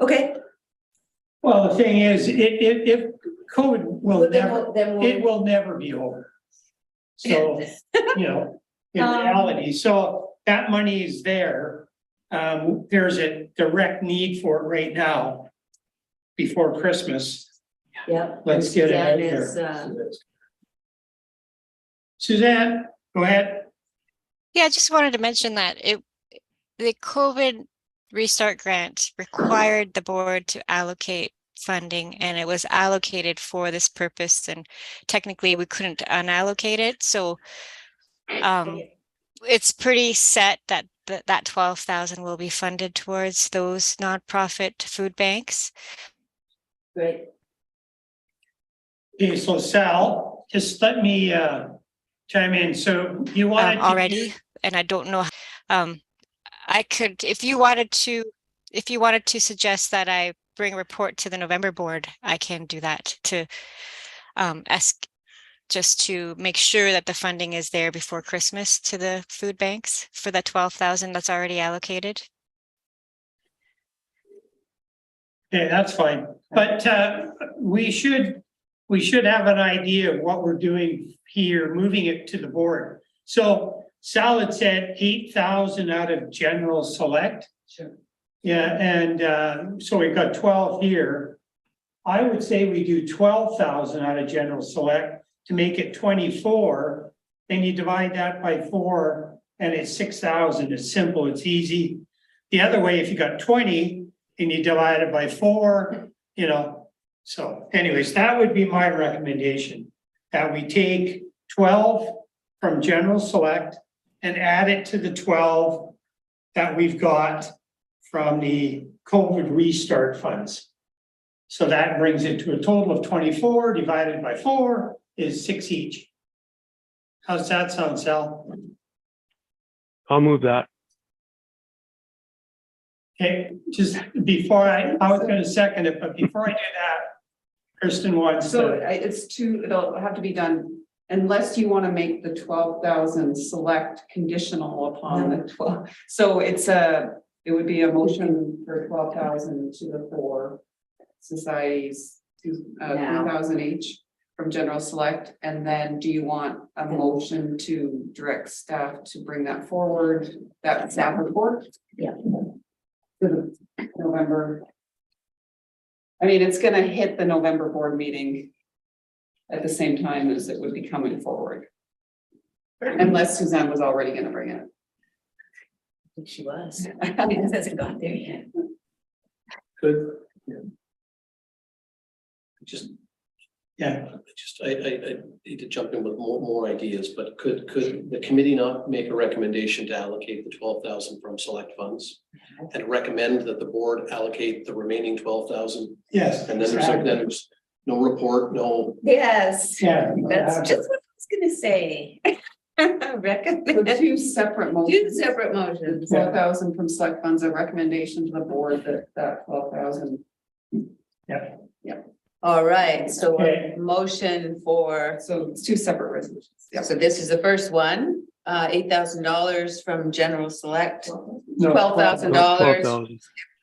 Okay. Well, the thing is, if COVID will never, Then it will never be over. So, in reality, so that money is there. There's a direct need for it right now before Christmas. Yeah. Let's get it out Suzanne there. is, Suzanne, go ahead. Yeah, I just wanted to mention that the COVID restart grant required the board to allocate funding, and it was allocated for this purpose, and technically we couldn't unallocate it. So it's pretty set that that 12,000 will be funded towards those nonprofit food banks. Great. Okay, so Sal, just let me chime in. So you wanted Already, and I don't know. I could, if you wanted to suggest that I bring a report to the November board, I can do that to ask, just to make sure that the funding is there before Christmas to the food banks for the 12,000 that's already allocated. Yeah, that's fine. But we should have an idea of what we're doing here, moving it to the board. So Sal had said 8,000 out of general select. Sure. Yeah, and so we've got 12 here. I would say we do 12,000 out of general select to make it 24. Then you divide that by 4 and it's 6,000. It's simple, it's easy. The other way, if you got 20 and you divide it by 4, so anyways, that would be my recommendation, that we take 12 from general select and add it to the 12 that we've got from the COVID restart funds. So that brings it to a total of 24 divided by 4 is 6 each. How's that sound, Sal? I'll move that. Okay, just before I was going to second it, but before I do that, Kristen wants So to. it'll have to be done unless you want to make the 12,000 select conditional upon the 12. So it would be a motion for 12,000 to the 4 societies, 3,000 each from general select. And then do you want a motion to direct staff to bring that forward, that staff report? Yeah. To the November. I mean, it's gonna hit the November board meeting at the same time as it would be coming forward. Unless Suzanne was already gonna bring it. I think she was. It hasn't got there yet. Good. Yeah. I need to jump in with more ideas, but could the committee not make a recommendation to allocate the 12,000 from select funds? And recommend that the board allocate the remaining 12,000? Yes. And then there's no report, no. Yes. Yeah. That's just what I was gonna say. Recommend. So two separate motions. 2 separate motions. 12,000 from select funds, a recommendation to the board that 12,000. Yeah. All right, so Okay. a motion for, So it's 2 separate resolutions. Yeah. so this is the first one, $8,000 from general select, No, $12,000. 12,000.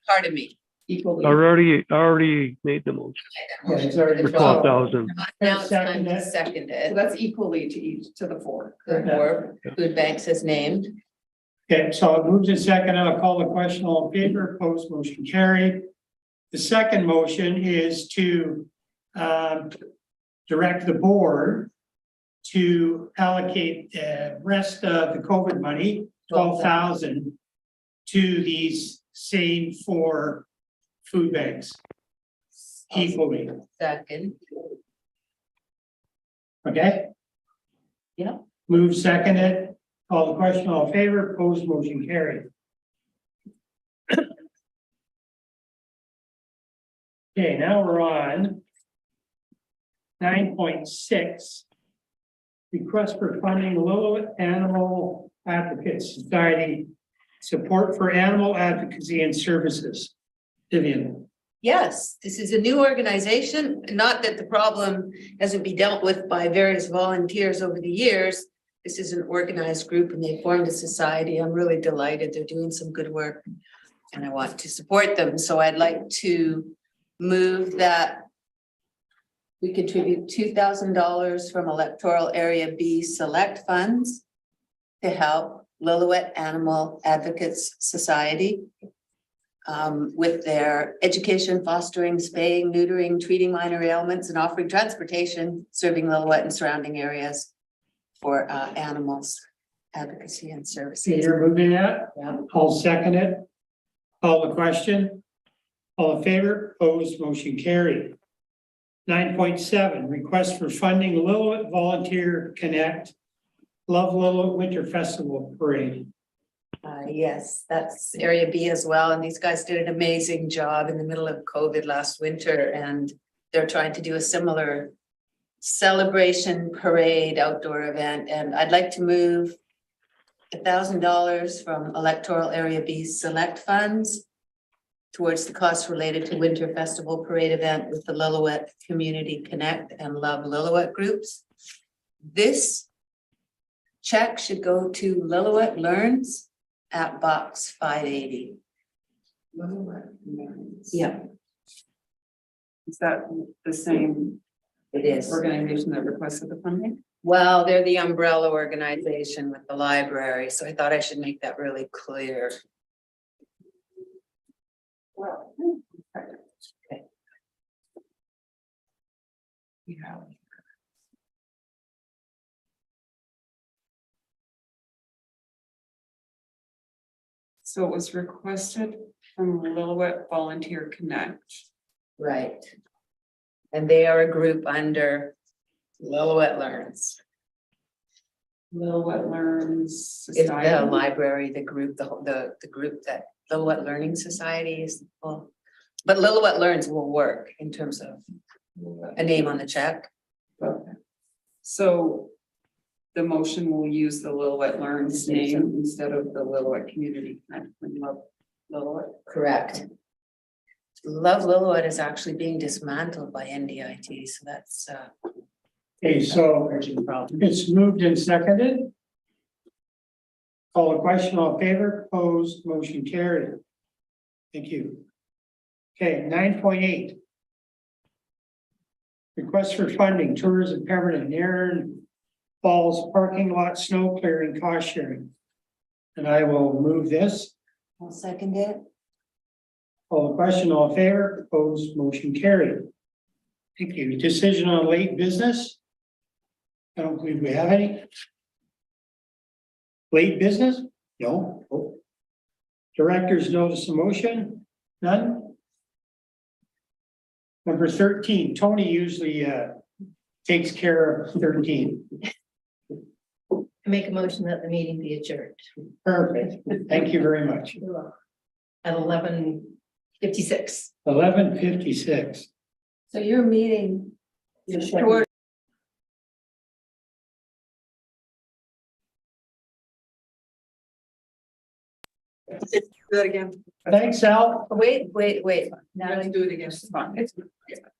Pardon me. Equally. I already made the motion Yeah, it's already for 12,000. Now it's time to Second it. second So it. that's equally to each, to the 4. Or food banks as named. Okay, so it moves in second, I'll call the question, all in favor, opposed, motion carried. The second motion is to direct the board to allocate the rest of the COVID money, 12,000, to these same 4 food banks equally, Second. okay? Yeah. Move seconded, call the question, all in favor, opposed, motion carried. Okay, now we're on 9.6. Request for funding Lillooet Animal Advocate Society, support for animal advocacy and services. Vivian. Yes, this is a new organization, not that the problem hasn't been dealt with by various volunteers over the years. This is an organized group and they formed a society. I'm really delighted. They're doing some good work and I want to support them. So I'd like to move that we contribute $2,000 from Electoral Area B Select Funds to help Lillooet Animal Advocates Society with their education, fostering, spaying, neutering, treating minor ailments, and offering transportation, serving Lillooet and surrounding areas for animals, advocacy and services. You're moving that? Yeah. I'll second it. Call the question. All in favor, opposed, motion carried. 9.7, request for funding Lillooet Volunteer Connect Love Lillooet Winter Festival Parade. Yes, that's Area B as well. And these guys did an amazing job in the middle of COVID last winter. And they're trying to do a similar celebration parade outdoor event. And I'd like to move $1,000 from Electoral Area B Select Funds towards the costs related to Winter Festival Parade event with the Lillooet Community Connect and Love Lillooet groups. This check should go to Lillooet Learns at box 580. Yeah, Is that the same it is. organization that requested the funding? Well, they're the umbrella organization with the library, so I thought I should make that really clear. Well. Okay. Yeah. So it was requested from Lillooet Volunteer Connect. Right. And they are a group under Lillooet Learns. Lillooet Learns It's the Society. library, the group, the group that Lillooet Learning Society is, well, but Lillooet Learns will work in terms of a name on the check. Okay. So the motion will use the Lillooet Learns name instead of the Lillooet Community Connect. We love Lillooet. Correct. Love Lillooet is actually being dismantled by NDIT, so that's Okay, so it's moved and seconded. Call the question, all in favor, opposed, motion carried. Thank you. Okay, 9.8. Request for funding, tourism permanent, Narren Falls parking lot, snow clearing, cost sharing. And I will move this. I'll second it. Call the question, all in favor, opposed, motion carried. Thank you. Decision on late business. I don't believe we have any. Late business? No. Oh. Director's notice of motion? None. Number 13, Tony usually takes care of 13. I make a motion that the meeting be adjourned Perfect. Thank you very much. at 11:56. 11:56. So your meeting is short. Do that again. Thanks, Al. Wait. Now Let's do it again. It's fine.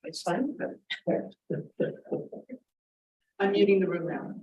it's fine. I'm muting the room now.